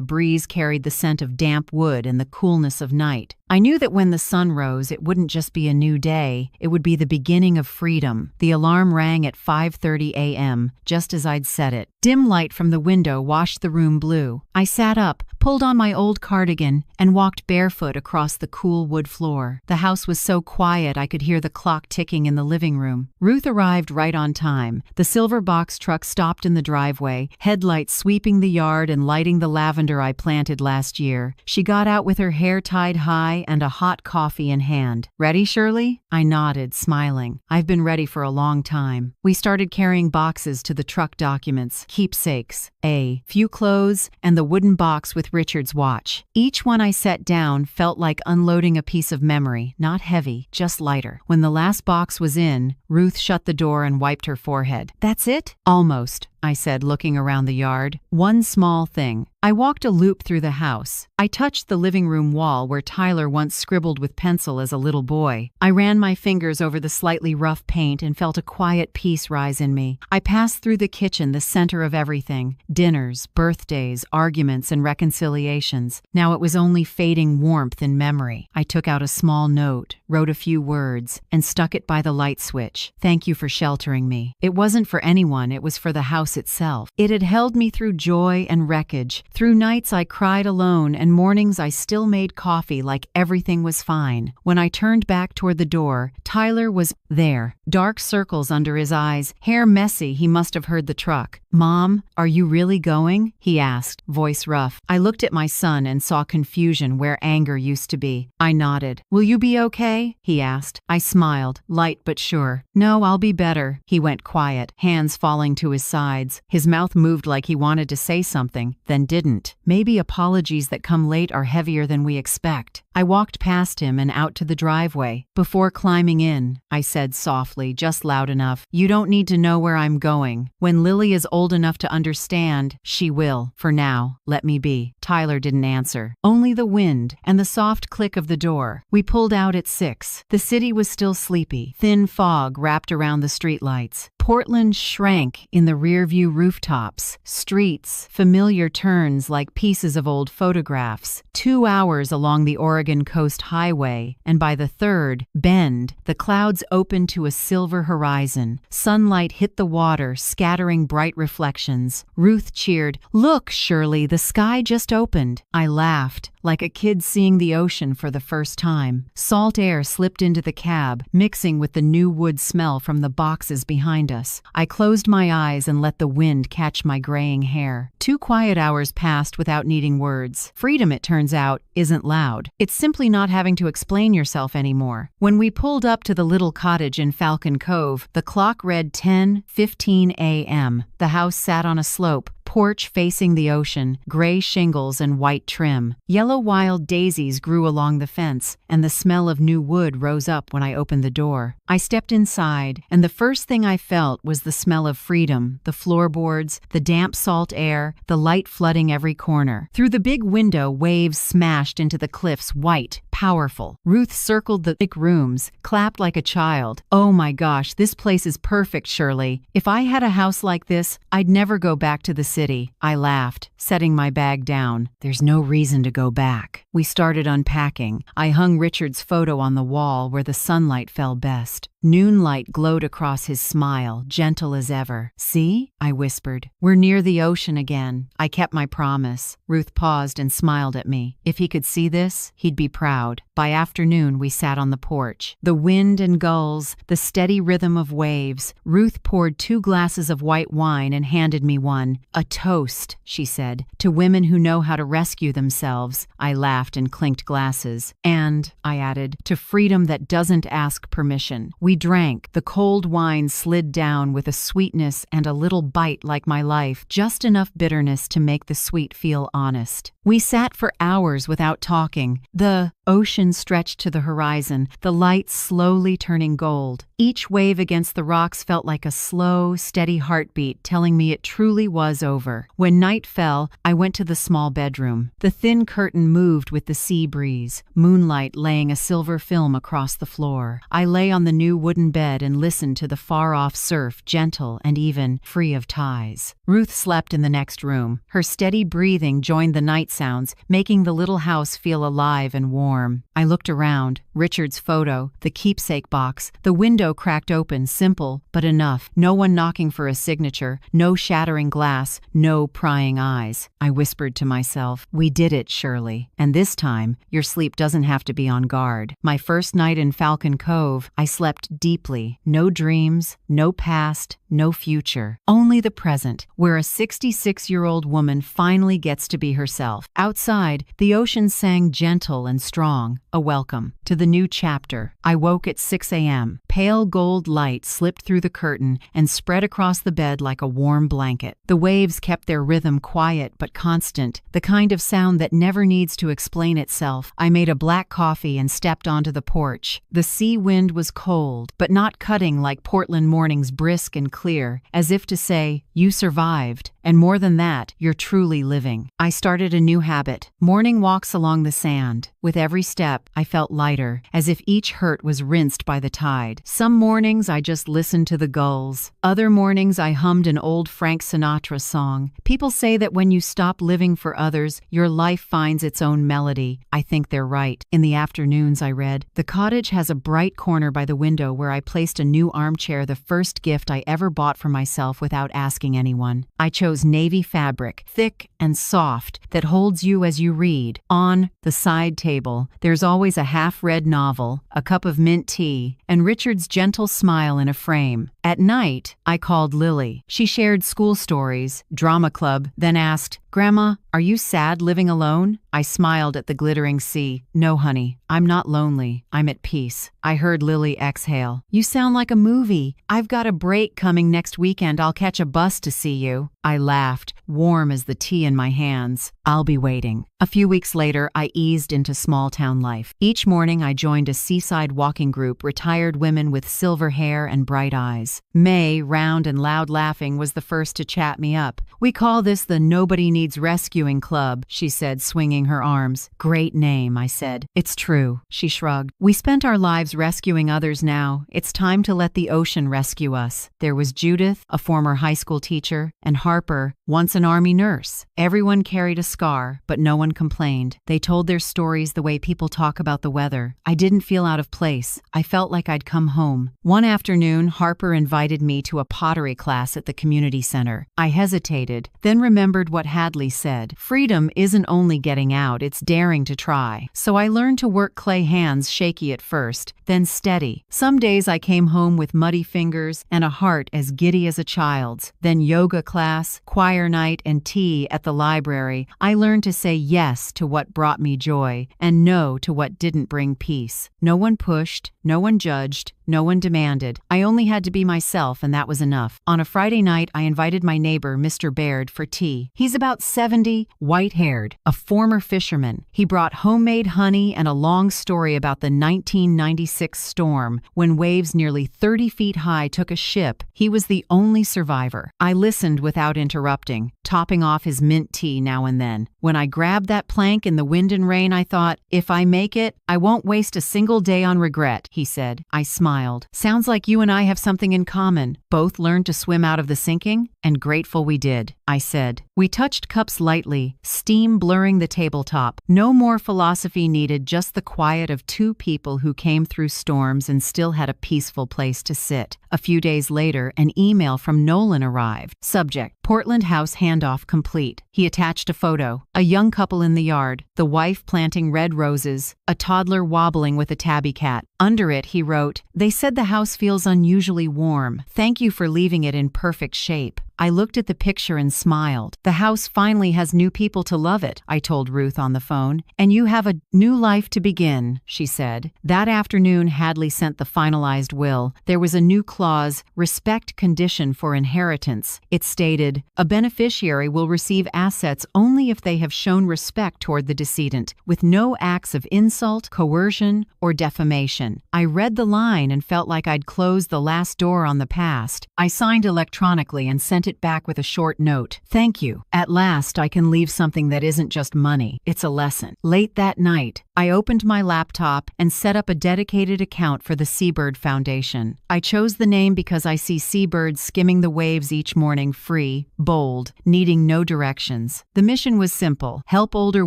breeze carried the scent of damp wood and the coolness of night. I knew that when the sun rose, it wouldn't just be a new day, it would be the beginning of freedom. The alarm rang at 5:30 a.m., just as I'd set it. Dim light from the window washed the room blue. I sat up, pulled on my old cardigan, and walked barefoot across the cool wood floor. The house was so quiet I could hear the clock ticking in the living room. Ruth arrived right on time. The silver box truck stopped in the driveway, headlights sweeping the yard and lighting the lavender I planted last year. She got out with her hair tied high and a hot coffee in hand. "Ready, Shirley?" I nodded, smiling. "I've been ready for a long time." We started carrying boxes to the truck documents, keepsakes, a few clothes, and the wooden box with Richard's watch. Each one I set down felt like unloading a piece of memory, not heavy, just lighter. When the last box was in, Ruth shut the door and wiped her forehead. "That's it?" "Almost," I said, looking around the yard. "One small thing." I walked a loop through the house. I touched the living room wall where Tyler once scribbled with pencil as a little boy. I ran my fingers over the slightly rough paint and felt a quiet peace rise in me. I passed through the kitchen, the center of everything. Dinners, birthdays, arguments, and reconciliations. Now it was only fading warmth in memory. I took out a small note. wrote a few words, and stuck it by the light switch. Thank you for sheltering me. It wasn't for anyone, it was for the house itself. It had held me through joy and wreckage, through nights I cried alone and mornings I still made coffee like everything was fine. When I turned back toward the door, Tyler was there, dark circles under his eyes, hair messy. He must have heard the truck. "Mom, are you really going?" he asked, voice rough. I looked at my son and saw confusion where anger used to be. I nodded. "Will you be okay?" he asked. I smiled, light but sure. "No, I'll be better." He went quiet, hands falling to his sides. His mouth moved like he wanted to say something, then didn't. Maybe apologies that come late are heavier than we expect. I walked past him and out to the driveway. Before climbing in, I said softly, just loud enough, "You don't need to know where I'm going. When Lily is old enough to understand, she will. For now, let me be." Tyler didn't answer. Only the wind and the soft click of the door. We pulled out at 6. The city was still sleepy. Thin fog wrapped around the streetlights. Portland shrank in the rearview rooftops. Streets, familiar turns like pieces of old photographs. 2 hours along the Oregon Coast Highway, and by the third, Bend, the clouds opened to a silver horizon. Sunlight hit the water, scattering bright reflections. Ruth cheered, "Look, Shirley, the sky just opened." I laughed, like a kid seeing the ocean for the first time. Salt air slipped into the cab, mixing with the new wood smell from the boxes behind us. I closed my eyes and let the wind catch my graying hair. 2 quiet hours passed without needing words. Freedom, it turns out, isn't loud. It's simply not having to explain yourself anymore. When we pulled up to the little cottage in Falcon Cove, the clock read 10:15 a.m. The house sat on a slope, porch facing the ocean, gray shingles and white trim. Yellow wild daisies grew along the fence, and the smell of new wood rose up when I opened the door. I stepped inside, and the first thing I felt was the smell of freedom, the floorboards, the damp salt air, the light flooding every corner. Through the big window, waves smashed into the cliffs, white, powerful. Ruth circled the thick rooms, clapped like a child. "Oh my gosh, this place is perfect, Shirley. If I had a house like this, I'd never go back to the city." I laughed, setting my bag down. "There's no reason to go back." We started unpacking. I hung Richard's photo on the wall where the sunlight fell best. Noonlight glowed across his smile, gentle as ever. "See?" I whispered. "We're near the ocean again." I kept my promise. Ruth paused and smiled at me. If he could see this, he'd be proud. By afternoon, we sat on the porch. The wind and gulls, the steady rhythm of waves. Ruth poured 2 glasses of white wine and handed me one. "A toast," she said, "to women who know how to rescue themselves." I laughed and clinked glasses. "And," I added, "to freedom that doesn't ask permission." We drank. The cold wine slid down with a sweetness and a little bite like my life, just enough bitterness to make the sweet feel honest. We sat for hours without talking. The ocean stretched to the horizon, the lights slowly turning gold. Each wave against the rocks felt like a slow, steady heartbeat telling me it truly was over. When night fell, I went to the small bedroom. The thin curtain moved with the sea breeze, moonlight laying a silver film across the floor. I lay on the new wooden bed and listened to the far-off surf, gentle and even, free of ties. Ruth slept in the next room. Her steady breathing joined the night sounds, making the little house feel alive and warm. I looked around. Richard's photo, the keepsake box, the window cracked open, simple, but enough. No one knocking for a signature, no shattering glass, no prying eyes. I whispered to myself, "We did it, Shirley. And this time, your sleep doesn't have to be on guard." My first night in Falcon Cove, I slept deeply. No dreams, no past, no future. Only the present, where a 66-year-old woman finally gets to be herself. Outside, the ocean sang gentle and strong, a welcome to the new chapter. I woke at 6 a.m. Pale gold light slipped through the curtain and spread across the bed like a warm blanket. The waves kept their rhythm quiet but constant, the kind of sound that never needs to explain itself. I made a black coffee and stepped onto the porch. The sea wind was cold, but not cutting like Portland mornings, brisk and clear, as if to say, "You survived. And more than that, you're truly living." I started a new habit, morning walks along the sand. With every step, I felt lighter, as if each hurt was rinsed by the tide. Some mornings I just listened to the gulls. Other mornings I hummed an old Frank Sinatra song. People say that when you stop living for others, your life finds its own melody. I think they're right. In the afternoons, I read, "The cottage has a bright corner by the window where I placed a new armchair, the first gift I ever bought for myself without asking anyone. I chose navy fabric, thick and soft, that holds you as you read. On the side table, there's always a half-read novel, a cup of mint tea, and Richard's gentle smile in a frame. At night, I called Lily. She shared school stories, drama club, then asked, 'Grandma, are you sad living alone?' I smiled at the glittering sea. 'No, honey, I'm not lonely. I'm at peace.' I heard Lily exhale. 'You sound like a movie. I've got a break coming next weekend. I'll catch a bus to see you.' I laughed, warm as the tea in my hands. 'I'll be waiting.' A few weeks later, I eased into small-town life. Each morning, I joined a seaside walking group, retired women with silver hair and bright eyes. May, round and loud laughing, was the first to chat me up. 'We call this the Nobody Needs Rescuing Club,' she said, swinging her arms. 'Great name,' I said. 'It's true,' she shrugged. 'We spent our lives rescuing others now. It's time to let the ocean rescue us.' There was Judith, a former high school teacher, and Harper, once an Army nurse. Everyone carried a scar, but no one complained. They told their stories the way people talk about the weather. I didn't feel out of place. I felt like I'd come home. One afternoon, Harper invited me to a pottery class at the community center. I hesitated, then remembered what Hadley said. Freedom isn't only getting out, it's daring to try. So I learned to work clay hands, shaky at first, then steady. Some days I came home with muddy fingers and a heart as giddy as a child's. Then yoga class, choir night, and tea at the library. I learned to say yes to what brought me joy and no to what didn't bring peace. No one pushed, no one judged, no one demanded. I only had to be myself, and that was enough. On a Friday night, I invited my neighbor, Mr. Baird, for tea. He's about 70, white-haired, a former fisherman. He brought homemade honey and a long story about the 1996 storm, when waves nearly 30 feet high took a ship. He was the only survivor. I listened without interrupting, topping off his mint tea now and then. When I grabbed that plank in the wind and rain, I thought, if I make it, I won't waste a single day on regret, he said. I smiled. Sounds like you and I have something in common. Both learned to swim out of the sinking, and grateful we did, I said. We touched cups lightly, steam blurring the tabletop. No more philosophy needed, just the quiet of two people who came through storms and still had a peaceful place to sit. A few days later, an email from Nolan arrived. Subject: Portland house handoff complete. He attached a photo. A young couple in the yard, the wife planting red roses, a toddler wobbling with a tabby cat. Under it, he wrote, "They said the house feels unusually warm. Thank you for leaving it in perfect shape." I looked at the picture and smiled. The house finally has new people to love it, I told Ruth on the phone. And you have a new life to begin, she said. That afternoon, Hadley sent the finalized will. There was a new clause, respect condition for inheritance. It stated, a beneficiary will receive assets only if they have shown respect toward the decedent, with no acts of insult, coercion, or defamation. I read the line and felt like I'd closed the last door on the past. I signed electronically and sent it back with a short note. Thank you. At last, I can leave something that isn't just money. It's a lesson. Late that night, I opened my laptop and set up a dedicated account for the Seabird Foundation. I chose the name because I see seabirds skimming the waves each morning, free, bold, needing no directions. The mission was simple: help older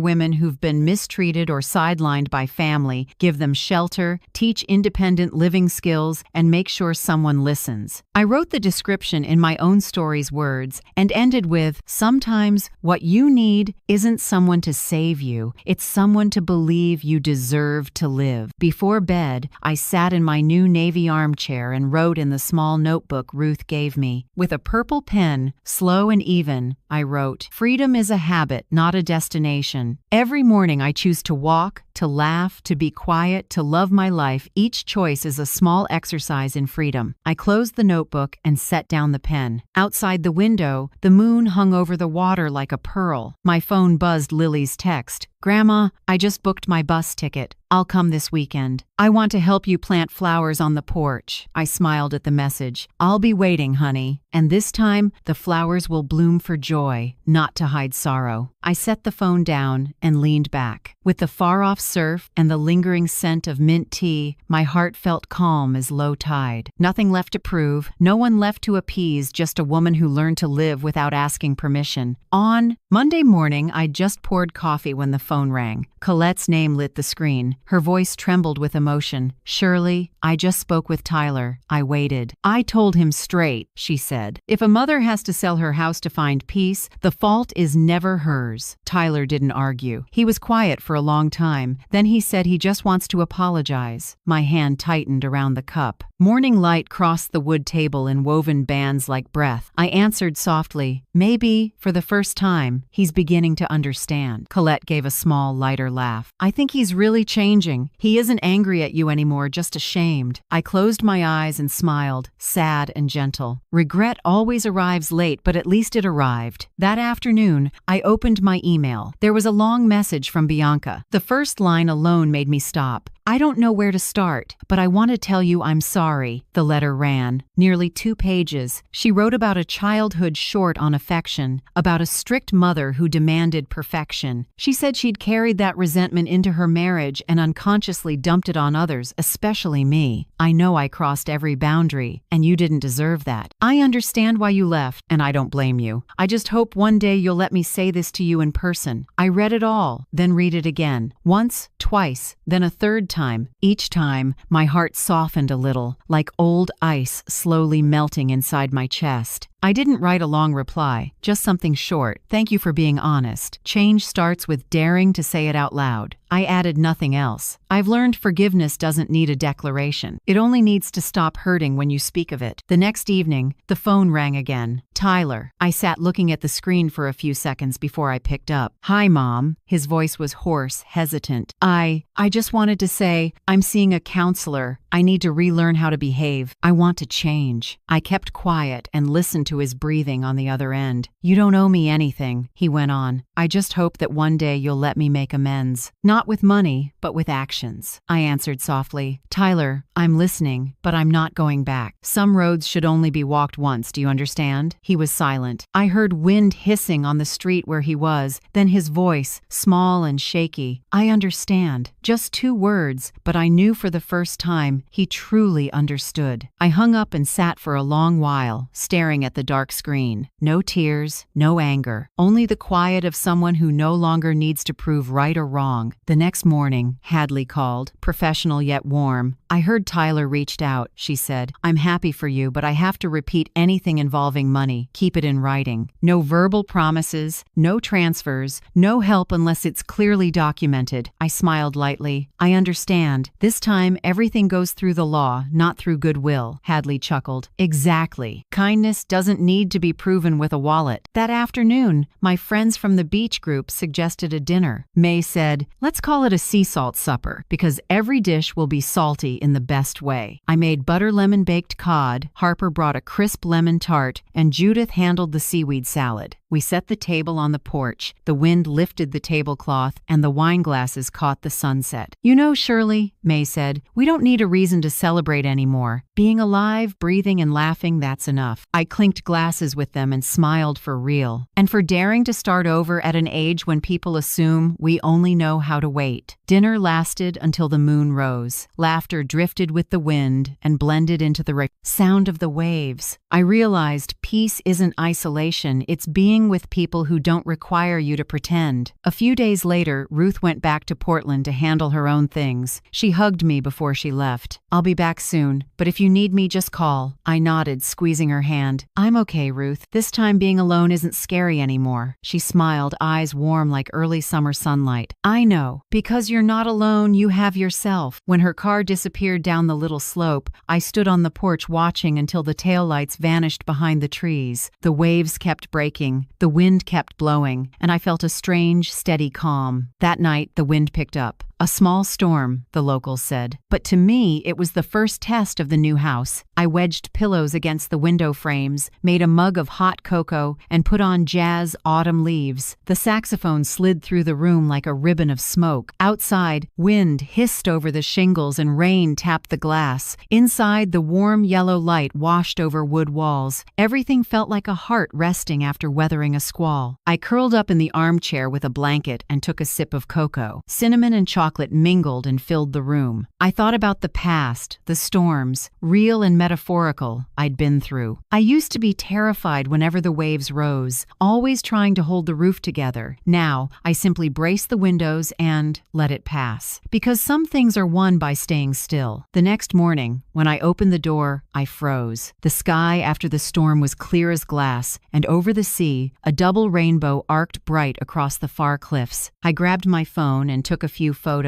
women who've been mistreated or sidelined by family, give them shelter, teach independent living skills, and make sure someone listens. I wrote the description in my own story's words and ended with, sometimes what you need isn't someone to save you, it's someone to believe you deserve to live. Before bed, I sat in my new Navy armchair and wrote in the small notebook Ruth gave me. With a purple pen, slow and even, I wrote, "Freedom is a habit, not a destination. Every morning I choose to walk, to laugh, to be quiet, to love my life. Each choice is a small exercise in freedom." I closed the notebook and set down the pen. Outside the window, the moon hung over the water like a pearl. My phone buzzed Lily's text. "Grandma, I just booked my bus ticket. I'll come this weekend. I want to help you plant flowers on the porch." I smiled at the message. "I'll be waiting, honey. And this time, the flowers will bloom for joy, not to hide sorrow." I set the phone down and leaned back. With the far-off surf and the lingering scent of mint tea, my heart felt calm as low tide. Nothing left to prove, no one left to appease, just a woman who learned to live without asking permission. On Monday morning, I just poured coffee when the phone rang. Colette's name lit the screen. Her voice trembled with emotion. "Shirley, I just spoke with Tyler." I waited. "I told him straight," she said. "If a mother has to sell her house to find peace, the fault is never hers." Tyler didn't argue. He was quiet for a long time. Then he said he just wants to apologize. My hand tightened around the cup. Morning light crossed the wood table in woven bands like breath. I answered softly, "Maybe, for the first time, he's beginning to understand." Colette gave a small, lighter laugh. "I think he's really changing. He isn't angry at you anymore, just ashamed." I closed my eyes and smiled, sad and gentle. Regret always arrives late, but at least it arrived. That afternoon, I opened my email. There was a long message from Bianca. The first line alone made me stop. "I don't know where to start, but I want to tell you I'm sorry," the letter ran. Nearly 2 pages. She wrote about a childhood short on affection, about a strict mother who demanded perfection. She said she'd carried that resentment into her marriage and unconsciously dumped it on others, especially me. "I know I crossed every boundary, and you didn't deserve that. I understand why you left, and I don't blame you. I just hope one day you'll let me say this to you in person." I read it all, then read it again. Once, twice, then a third time. Each time, my heart softened a little, like old ice slowly melting inside my chest. I didn't write a long reply, just something short. "Thank you for being honest. Change starts with daring to say it out loud." I added nothing else. I've learned forgiveness doesn't need a declaration. It only needs to stop hurting when you speak of it. The next evening, the phone rang again. Tyler. I sat looking at the screen for a few seconds before I picked up. "Hi, Mom." His voice was hoarse, hesitant. I just wanted to say, I'm seeing a counselor. I need to relearn how to behave. I want to change." I kept quiet and listened to his breathing on the other end. "You don't owe me anything," he went on. "I just hope that one day you'll let me make amends. Not with money, but with actions." I answered softly, "Tyler, I'm listening, but I'm not going back. Some roads should only be walked once, do you understand?" He was silent. I heard wind hissing on the street where he was, then his voice, small and shaky. "I understand." Just 2 words, but I knew for the first time he truly understood. I hung up and sat for a long while, staring at the dark screen. No tears, no anger, only the quiet of someone who no longer needs to prove right or wrong. The next morning, Hadley called, professional yet warm. "I heard Tyler reached out," she said. "I'm happy for you, but I have to repeat anything involving money. Keep it in writing. No verbal promises, no transfers, no help unless it's clearly documented." I smiled lightly. "I understand. This time, everything goes through the law, not through goodwill." Hadley chuckled. "Exactly. Kindness doesn't need to be proven with a wallet." That afternoon, my friends from the beach group suggested a dinner. May said, "Let's call it a sea salt supper, because every dish will be salty in the best way." I made butter lemon baked cod, Harper brought a crisp lemon tart, and Judith handled the seaweed salad. We set the table on the porch. The wind lifted the tablecloth, and the wine glasses caught the sunset. "You know, Shirley," May said, "we don't need a reason to celebrate anymore. Being alive, breathing, and laughing, that's enough." I clinked glasses with them and smiled for real. And for daring to start over at an age when people assume we only know how to wait. Dinner lasted until the moon rose. Laughter drifted with the wind and blended into the sound of the waves. I realized peace isn't isolation, it's being with people who don't require you to pretend. A few days later, Ruth went back to Portland to handle her own things. She hugged me before she left. "I'll be back soon, but if you need me, just call." I nodded, squeezing her hand. "I'm okay, Ruth. This time being alone isn't scary anymore." She smiled, eyes warm like early summer sunlight. "I know. Because you're not alone, you have yourself." When her car disappeared down the little slope, I stood on the porch watching until the taillights vanished behind the trees. The waves kept breaking. The wind kept blowing, and I felt a strange, steady calm. That night, the wind picked up. A small storm, the locals said. But to me, it was the first test of the new house. I wedged pillows against the window frames, made a mug of hot cocoa, and put on jazz Autumn Leaves. The saxophone slid through the room like a ribbon of smoke. Outside, wind hissed over the shingles and rain tapped the glass. Inside, the warm yellow light washed over wood walls. Everything felt like a heart resting after weathering a squall. I curled up in the armchair with a blanket and took a sip of cocoa. Cinnamon and chocolate mingled and filled the room. I thought about the past, the storms, real and metaphorical, I'd been through. I used to be terrified whenever the waves rose, always trying to hold the roof together. Now, I simply brace the windows and let it pass. Because some things are won by staying still. The next morning, when I opened the door, I froze. The sky after the storm was clear as glass, and over the sea, a double rainbow arced bright across the far cliffs. I grabbed my phone and took a few photos.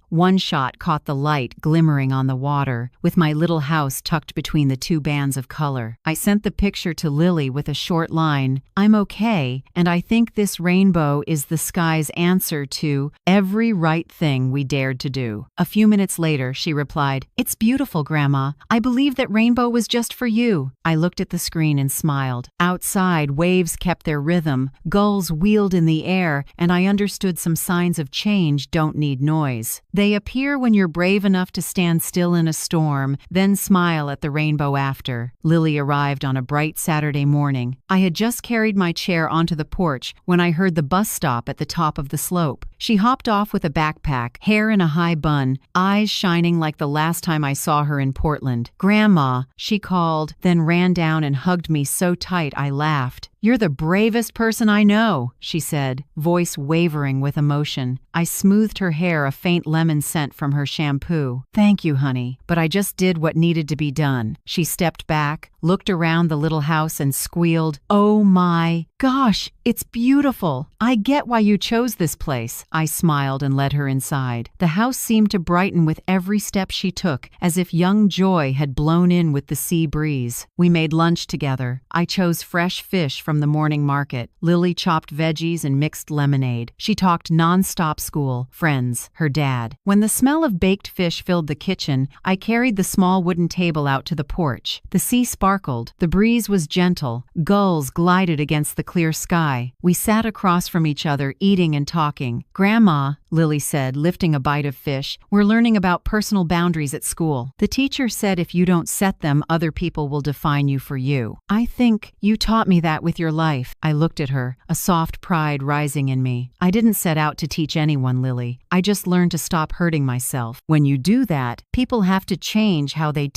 One shot caught the light glimmering on the water, with my little house tucked between the two bands of color. I sent the picture to Lily with a short line, "I'm okay, and I think this rainbow is the sky's answer to every right thing we dared to do." A few minutes later, she replied, "It's beautiful, Grandma. I believe that rainbow was just for you." I looked at the screen and smiled. Outside, waves kept their rhythm, gulls wheeled in the air, and I understood some signs of change don't need noise. They appear when you're brave enough to stand still in a storm, then smile at the rainbow after. Lily arrived on a bright Saturday morning. I had just carried my chair onto the porch when I heard the bus stop at the top of the slope. She hopped off with a backpack, hair in a high bun, eyes shining like the last time I saw her in Portland. "Grandma," she called, then ran down and hugged me so tight I laughed. "You're the bravest person I know," she said, voice wavering with emotion. I smoothed her hair, a faint lemon scent from her shampoo. "Thank you, honey, but I just did what needed to be done." She stepped back, looked around the little house and squealed, "Oh my gosh, it's beautiful. I get why you chose this place." I smiled and led her inside. The house seemed to brighten with every step she took, as if young joy had blown in with the sea breeze. We made lunch together. I chose fresh fish from the morning market. Lily chopped veggies and mixed lemonade. She talked nonstop school, friends, her dad. When the smell of baked fish filled the kitchen, I carried the small wooden table out to the porch. The sea sparkled. The breeze was gentle. Gulls glided against the clear sky. We sat across from each other, eating and talking. "Grandma," Lily said, lifting a bite of fish, "we're learning about personal boundaries at school. The teacher said if you don't set them, other people will define you for you. I think you taught me that with your life." I looked at her, a soft pride rising in me. "I didn't set out to teach anyone, Lily. I just learned to stop hurting myself. When you do that, people have to change how they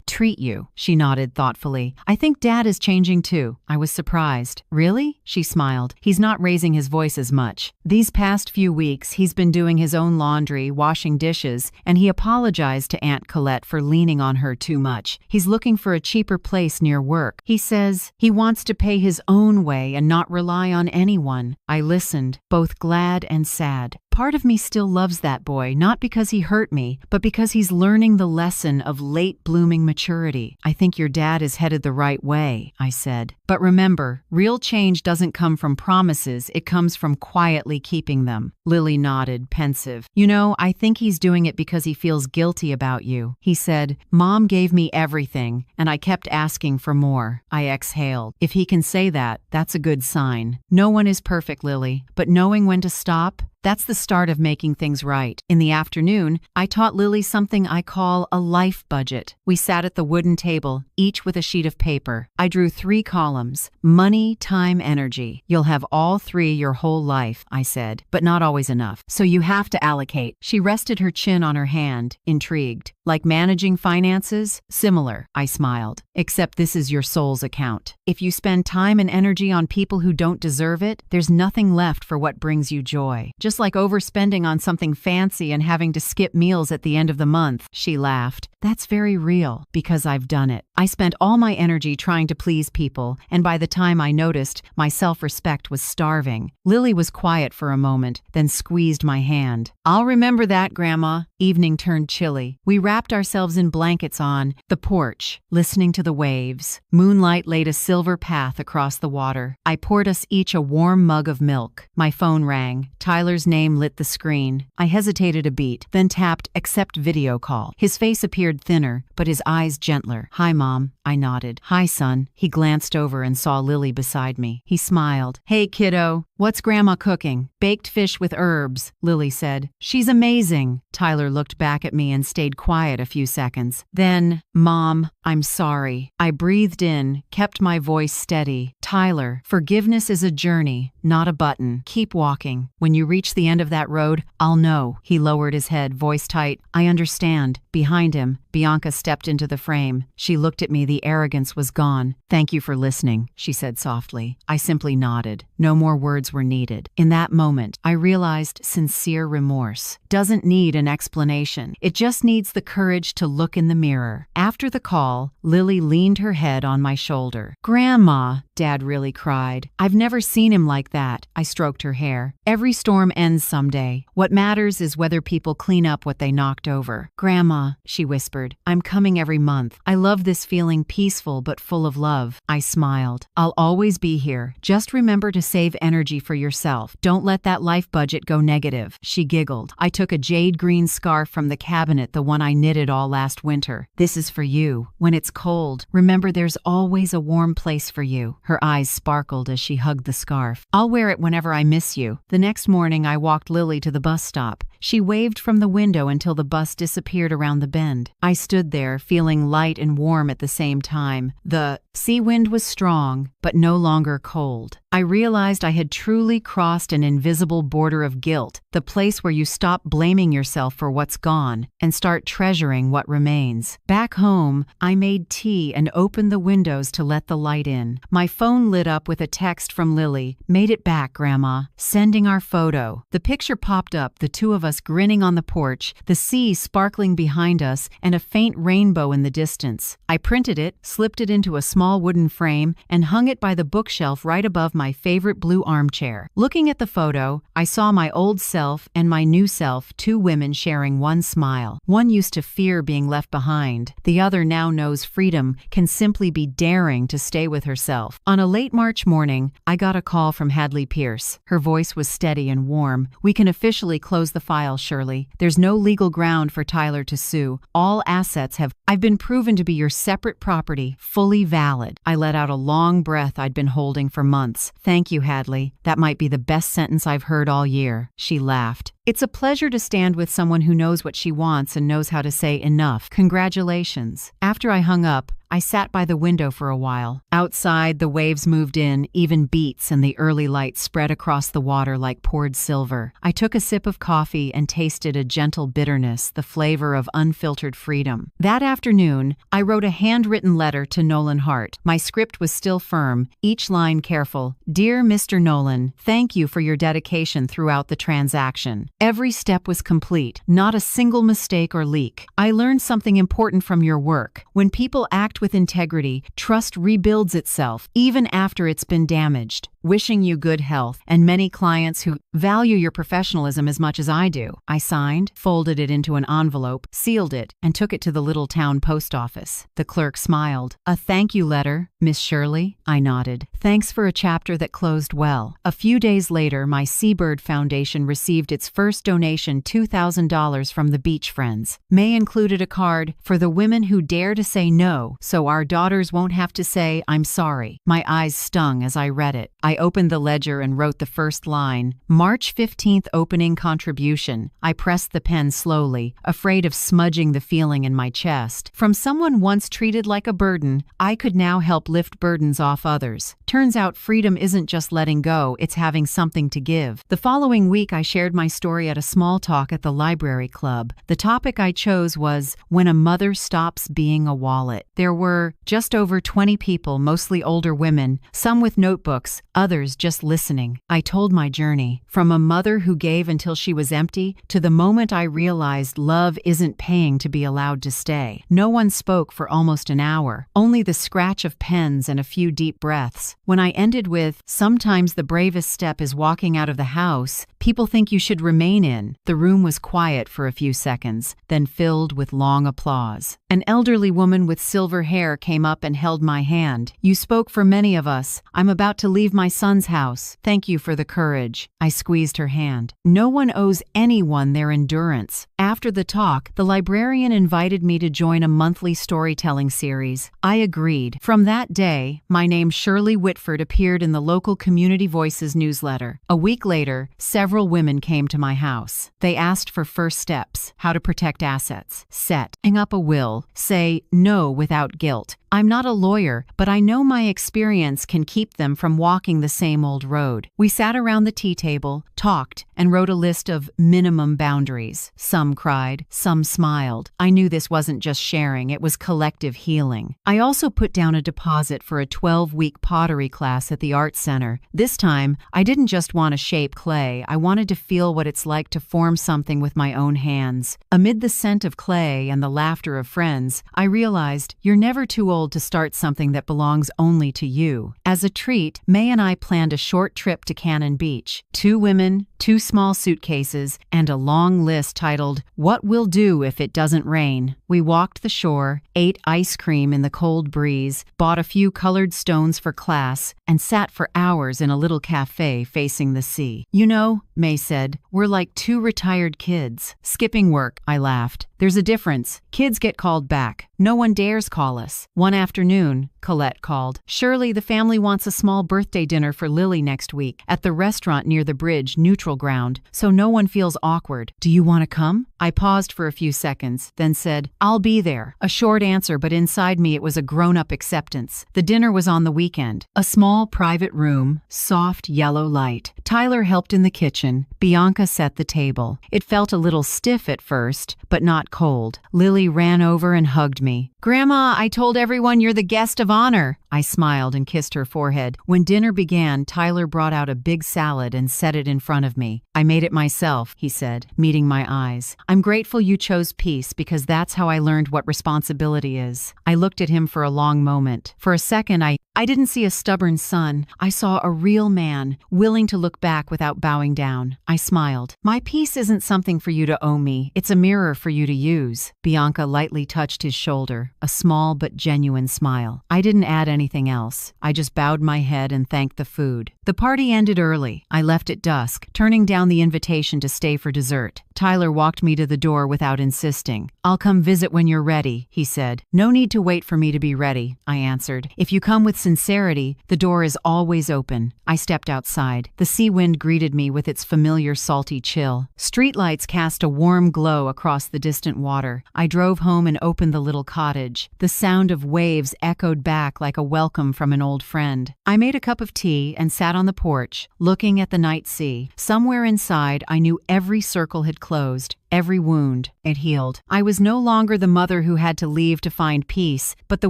treat you." She nodded thoughtfully. "I think Dad is changing too." I was surprised. "Really?" She smiled. "He's not raising his voice as much. These past few weeks, he's been doing his own laundry, washing dishes, and he apologized to Aunt Colette for leaning on her too much. He's looking for a cheaper place near work. He says he wants to pay his own way and not rely on anyone." I listened, both glad and sad. Part of me still loves that boy, not because he hurt me, but because he's learning the lesson of late-blooming maturity. "I think your dad is headed the right way," I said. "But remember, real change doesn't come from promises, it comes from quietly keeping them." Lily nodded, pensive. "You know, I think he's doing it because he feels guilty about you." He said, "Mom gave me everything, and I kept asking for more." I exhaled. If he can say that, that's a good sign. No one is perfect, Lily, but knowing when to stop, that's the start of making things right. In the afternoon, I taught Lily something I call a life budget. We sat at the wooden table, each with a sheet of paper. I drew 3 columns: money, time, energy. "You'll have all 3 your whole life," I said, "but not always enough. So you have to allocate." She rested her chin on her hand, intrigued. "Like managing finances?" "Similar," I smiled. "Except this is your soul's account. If you spend time and energy on people who don't deserve it, there's nothing left for what brings you joy. Just like overspending on something fancy and having to skip meals at the end of the month." She laughed. That's very real, because I've done it. I spent all my energy trying to please people, and by the time I noticed, my self-respect was starving. Lily was quiet for a moment, then squeezed my hand. I'll remember that, Grandma. Evening turned chilly. We wrapped ourselves in blankets on the porch, listening to the waves. Moonlight laid a silver path across the water. I poured us each a warm mug of milk. My phone rang. Tyler's name lit the screen. I hesitated a beat, then tapped accept video call. His face appeared thinner, but his eyes gentler. Hi, Mom. I nodded. Hi, son. He glanced over and saw Lily beside me. He smiled. Hey, kiddo. What's Grandma cooking? Baked fish with herbs, Lily said. She's amazing. Tyler looked back at me and stayed quiet a few seconds. Then, Mom, I'm sorry. I breathed in, kept my voice steady. Tyler, forgiveness is a journey, not a button. Keep walking. When you reach the end of that road, I'll know. He lowered his head, voice tight. I understand. Behind him, Bianca stepped into the frame. She looked at me. The arrogance was gone. Thank you for listening, she said softly. I simply nodded. No more words were needed. In that moment, I realized sincere remorse doesn't need an explanation. It just needs the courage to look in the mirror. After the call, Lily leaned her head on my shoulder. Grandma, Dad really cried. I've never seen him like that. I stroked her hair. Every storm ends someday. What matters is whether people clean up what they knocked over. Grandma, she whispered, I'm coming every month. I love this feeling, peaceful but full of love. I smiled. I'll always be here. Just remember to save energy for yourself. Don't let that life budget go negative. She giggled. I took a jade green scarf from the cabinet, the one I knitted all last winter. This is for you. When it's cold, remember there's always a warm place for you. Her eyes sparkled as she hugged the scarf. I'll wear it whenever I miss you. The next morning, I walked Lily to the bus stop. She waved from the window until the bus disappeared around the bend. I stood there, feeling light and warm at the same time. The sea wind was strong, but no longer cold. I realized I had truly crossed an invisible border of guilt, the place where you stop blaming yourself for what's gone and start treasuring what remains. Back home, I made tea and opened the windows to let the light in. My phone lit up with a text from Lily. Made it back, Grandma. Sending our photo. The picture popped up, the two of us grinning on the porch, the sea sparkling behind us, and a faint rainbow in the distance. I printed it, slipped it into a small wooden frame, and hung it by the bookshelf right above my favorite blue armchair. Looking at the photo, I saw my old self and my new self, two women sharing one smile. One used to fear being left behind. The other now knows freedom can simply be daring to stay with herself. On a late March morning, I got a call from Hadley Pierce. Her voice was steady and warm. We can officially close the file, Shirley. There's no legal ground for Tyler to sue. All assets have I've been proven to be your separate property, fully valid. I let out a long breath I'd been holding for months. Thank you, Hadley. That might be the best sentence I've heard all year. She laughed. It's a pleasure to stand with someone who knows what she wants and knows how to say enough. Congratulations. After I hung up, I sat by the window for a while. Outside, the waves moved in, even beats, and the early light spread across the water like poured silver. I took a sip of coffee and tasted a gentle bitterness, the flavor of unfiltered freedom. That afternoon, I wrote a handwritten letter to Nolan Hart. My script was still firm, each line careful. Dear Mr. Nolan, thank you for your dedication throughout the transaction. Every step was complete, not a single mistake or leak. I learned something important from your work. When people act with integrity, trust rebuilds itself, even after it's been damaged. Wishing you good health and many clients who value your professionalism as much as I do. I signed, folded it into an envelope, sealed it, and took it to the little town post office. The clerk smiled. A thank you letter, Miss Shirley? I nodded. Thanks for a chapter that closed well. A few days later, my Seabird Foundation received its first donation, $2,000 from the Beach Friends. May included a card for the women who dare to say no, so our daughters won't have to say, I'm sorry. My eyes stung as I read it. I opened the ledger and wrote the first line, March 15th opening contribution. I pressed the pen slowly, afraid of smudging the feeling in my chest. From someone once treated like a burden, I could now help lift burdens off others. Turns out freedom isn't just letting go, it's having something to give. The following week, I shared my story at a small talk at the library club. The topic I chose was When a Mother Stops Being a Wallet. There were just over 20 people, mostly older women, some with notebooks, others just listening. I told my journey, from a mother who gave until she was empty to the moment I realized love isn't paying to be allowed to stay. No one spoke for almost an hour, only the scratch of pens and a few deep breaths. When I ended with, sometimes the bravest step is walking out of the house people think you should remain in, the room was quiet for a few seconds, then filled with long applause. An elderly woman with silver hair came up and held my hand. You spoke for many of us. I'm about to leave my son's house. Thank you for the courage. I squeezed her hand. No one owes anyone their endurance. After the talk, the librarian invited me to join a monthly storytelling series. I agreed. From that day, my name Shirley Whitford appeared in the local Community Voices newsletter. A week later, several women came to my house. They asked for first steps, how to protect assets, setting up a will, say no without guilt. I'm not a lawyer, but I know my experience can keep them from walking the same old road. We sat around the tea table, talked, and wrote a list of minimum boundaries. Some cried, some smiled. I knew this wasn't just sharing, it was collective healing. I also put down a deposit for a 12-week pottery class at the Art Center. This time, I didn't just want to shape clay, I wanted to feel what it's like to form something with my own hands. Amid the scent of clay and the laughter of friends, I realized you're never too old to start something that belongs only to you. As a treat, May and I planned a short trip to Cannon Beach. 2 women, 2 small suitcases, and a long list titled, What We'll Do If It Doesn't Rain. We walked the shore, ate ice cream in the cold breeze, bought a few colored stones for class, and sat for hours in a little cafe facing the sea. You know, May said, we're like 2 retired kids. Skipping work, I laughed. There's a difference. Kids get called back. No one dares call us. One afternoon, Colette called. Shirley, the family wants a small birthday dinner for Lily next week at the restaurant near the bridge, neutral ground, so no one feels awkward. Do you want to come? I paused for a few seconds, then said, I'll be there. A short answer, but inside me it was a grown-up acceptance. The dinner was on the weekend. A small private room, soft yellow light. Tyler helped in the kitchen. Bianca set the table. It felt a little stiff at first, but not cold. Lily ran over and hugged me. Grandma, I told everyone you're the guest of honor. I smiled and kissed her forehead. When dinner began, Tyler brought out a big salad and set it in front of me. I made it myself, he said, meeting my eyes. I'm grateful you chose peace because that's how I learned what responsibility is. I looked at him for a long moment. For a second, I didn't see a stubborn son. I saw a real man, willing to look back without bowing down. I smiled. My peace isn't something for you to owe me. It's a mirror for you to use. Bianca lightly touched his shoulder, a small but genuine smile. I didn't add anything else. I just bowed my head and thanked the food. The party ended early. I left at dusk, turning down the invitation to stay for dessert. Tyler walked me to the door without insisting. I'll come visit when you're ready, he said. No need to wait for me to be ready, I answered. If you come with sincerity, the door is always open. I stepped outside. The sea wind greeted me with its familiar salty chill. Streetlights cast a warm glow across the distant water. I drove home and opened the little cottage. The sound of waves echoed back like a welcome from an old friend. I made a cup of tea and sat on the porch, looking at the night sea. Somewhere inside, I knew every circle had closed. Every wound, it healed. I was no longer the mother who had to leave to find peace, but the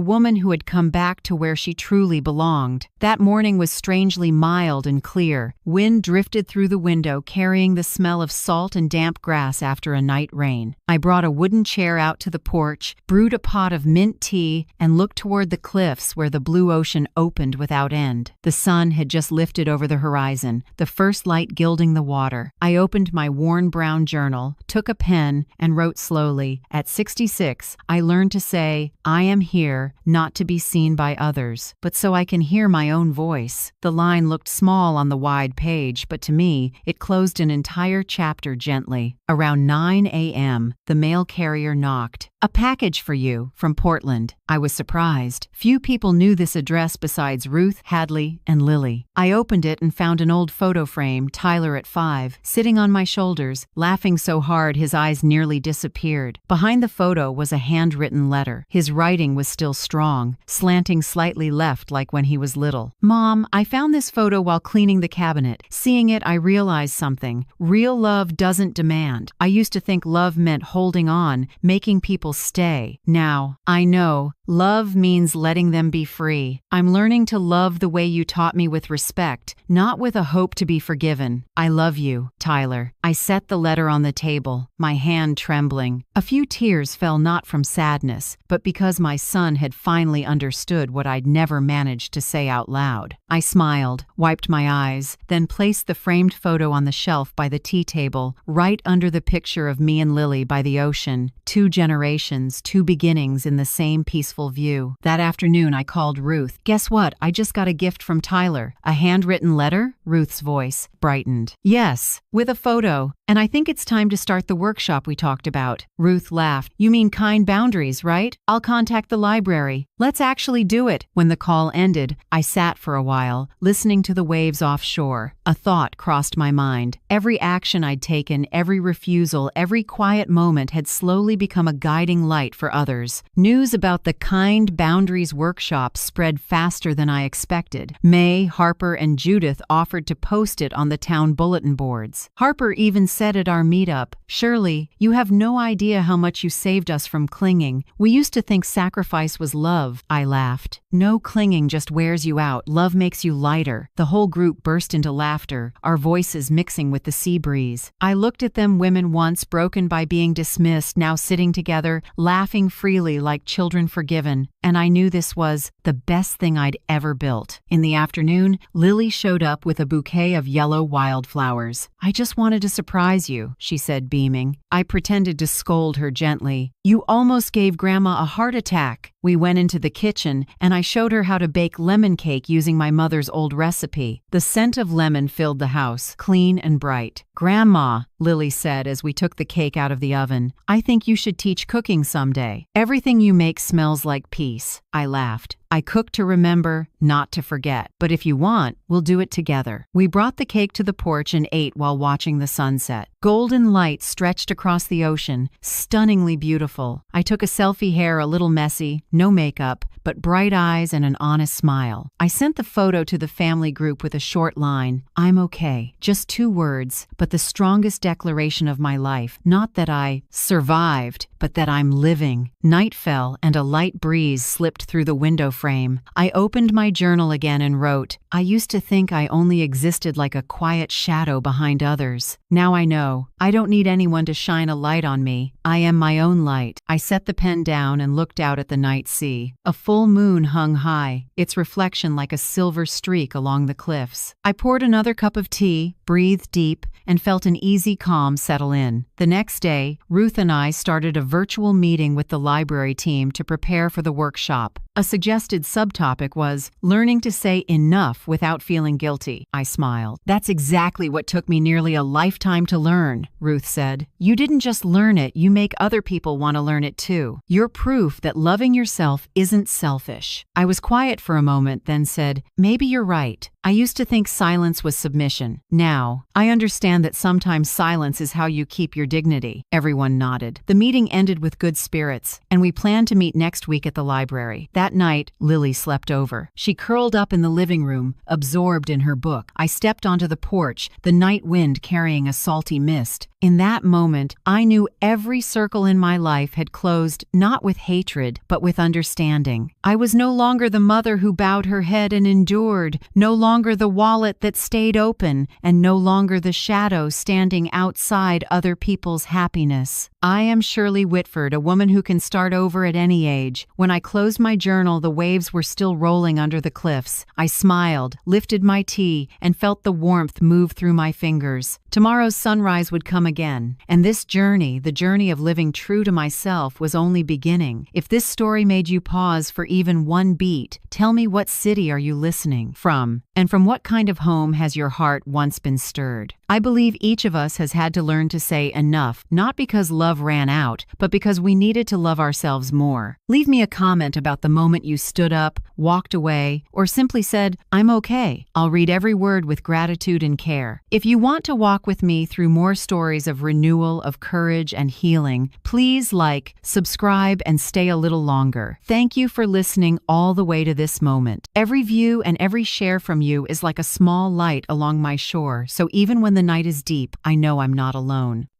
woman who had come back to where she truly belonged. That morning was strangely mild and clear. Wind drifted through the window, carrying the smell of salt and damp grass after a night rain. I brought a wooden chair out to the porch, brewed a pot of mint tea, and looked toward the cliffs where the blue ocean opened without end. The sun had just lifted over the horizon, the first light gilding the water. I opened my worn brown journal, took a pen, and wrote slowly. At 66, I learned to say, I am here not to be seen by others, but so I can hear my own voice. The line looked small on the wide page, but to me, it closed an entire chapter gently. Around 9 a.m., the mail carrier knocked. "A package for you, from Portland." I was surprised. Few people knew this address besides Ruth, Hadley, and Lily. I opened it and found an old photo frame, Tyler at 5, sitting on my shoulders, laughing so hard his eyes nearly disappeared. Behind the photo was a handwritten letter. His writing was still strong, slanting slightly left like when he was little. "Mom, I found this photo while cleaning the cabinet. Seeing it, I realized something. Real love doesn't demand. I used to think love meant holding on, making people stay. Now, I know. Love means letting them be free. I'm learning to love the way you taught me, with respect, not with a hope to be forgiven. I love you, Tyler." I set the letter on the table, my hand trembling. A few tears fell, not from sadness, but because my son had finally understood what I'd never managed to say out loud. I smiled, wiped my eyes, then placed the framed photo on the shelf by the tea table, right under the picture of me and Lily by the ocean. 2 generations, 2 beginnings in the same peaceful view. That afternoon, I called Ruth. "Guess what? I just got a gift from Tyler." "A handwritten letter?" Ruth's voice brightened. "Yes, with a photo. And I think it's time to start the workshop we talked about." Ruth laughed. "You mean kind boundaries, right? I'll contact the library. Let's actually do it." When the call ended, I sat for a while, listening to the waves offshore. A thought crossed my mind. Every action I'd taken, every refusal, every quiet moment had slowly become a guiding light for others. News about the Kind Boundaries workshop spread faster than I expected. May, Harper, and Judith offered to post it on the town bulletin boards. Harper even said at our meetup, "Shirley, you have no idea how much you saved us from clinging. We used to think sacrifice was love." I laughed. "No clinging just wears you out. Love makes you lighter." The whole group burst into laughter, our voices mixing with the sea breeze. I looked at them, women once broken by being dismissed, now sitting together, laughing freely like children forgiven, and I knew this was the best thing I'd ever built. In the afternoon, Lily showed up with a bouquet of yellow wildflowers. "I just wanted to surprise you," she said, beaming. I pretended to scold her gently. "You almost gave Grandma a heart attack." We went into the kitchen, and I showed her how to bake lemon cake using my mother's old recipe. The scent of lemon filled the house, clean and bright. "Grandma," Lily said as we took the cake out of the oven, "I think you should teach cooking someday. Everything you make smells like peace." I laughed. "I cook to remember, not to forget. But if you want, we'll do it together." We brought the cake to the porch and ate while watching the sunset. Golden light stretched across the ocean, stunningly beautiful. I took a selfie, hair a little messy, no makeup, but bright eyes and an honest smile. I sent the photo to the family group with a short line, "I'm okay." Just 2 words, but the strongest declaration of my life. Not that I survived, but that I'm living. Night fell and a light breeze slipped through the window frame. I opened my journal again and wrote, "I used to think I only existed like a quiet shadow behind others. Now I know. I don't need anyone to shine a light on me. I am my own light." I set the pen down and looked out at the night sea. A full moon hung high, its reflection like a silver streak along the cliffs. I poured another cup of tea, breathed deep, and felt an easy calm settle in. The next day, Ruth and I started a virtual meeting with the library team to prepare for the workshop. A suggested subtopic was learning to say enough without feeling guilty. I smiled. "That's exactly what took me nearly a lifetime to learn," Ruth said. "You didn't just learn it, you make other people want to learn it too. You're proof that loving yourself isn't selfish." I was quiet for a moment, then said, "Maybe you're right. I used to think silence was submission. Now, I understand that sometimes silence is how you keep your dignity." Everyone nodded. The meeting ended with good spirits, and we planned to meet next week at the library. That night, Lily slept over. She curled up in the living room, absorbed in her book. I stepped onto the porch, the night wind carrying a salty mist. In that moment, I knew every circle in my life had closed not with hatred, but with understanding. I was no longer the mother who bowed her head and endured, no longer the wallet that stayed open, and no longer the shadow standing outside other people's happiness. I am Shirley Whitford, a woman who can start over at any age. When I closed my journal, the waves were still rolling under the cliffs. I smiled, lifted my tea, and felt the warmth move through my fingers. Tomorrow's sunrise would come again, and this journey, the journey of living true to myself, was only beginning. If this story made you pause for even one beat, tell me, what city are you listening from? And from what kind of home has your heart once been stirred? I believe each of us has had to learn to say enough, not because love love ran out, but because we needed to love ourselves more. Leave me a comment about the moment you stood up, walked away, or simply said, "I'm okay." I'll read every word with gratitude and care. If you want to walk with me through more stories of renewal, of courage, and healing, please like, subscribe, and stay a little longer. Thank you for listening all the way to this moment. Every view and every share from you is like a small light along my shore, so even when the night is deep, I know I'm not alone.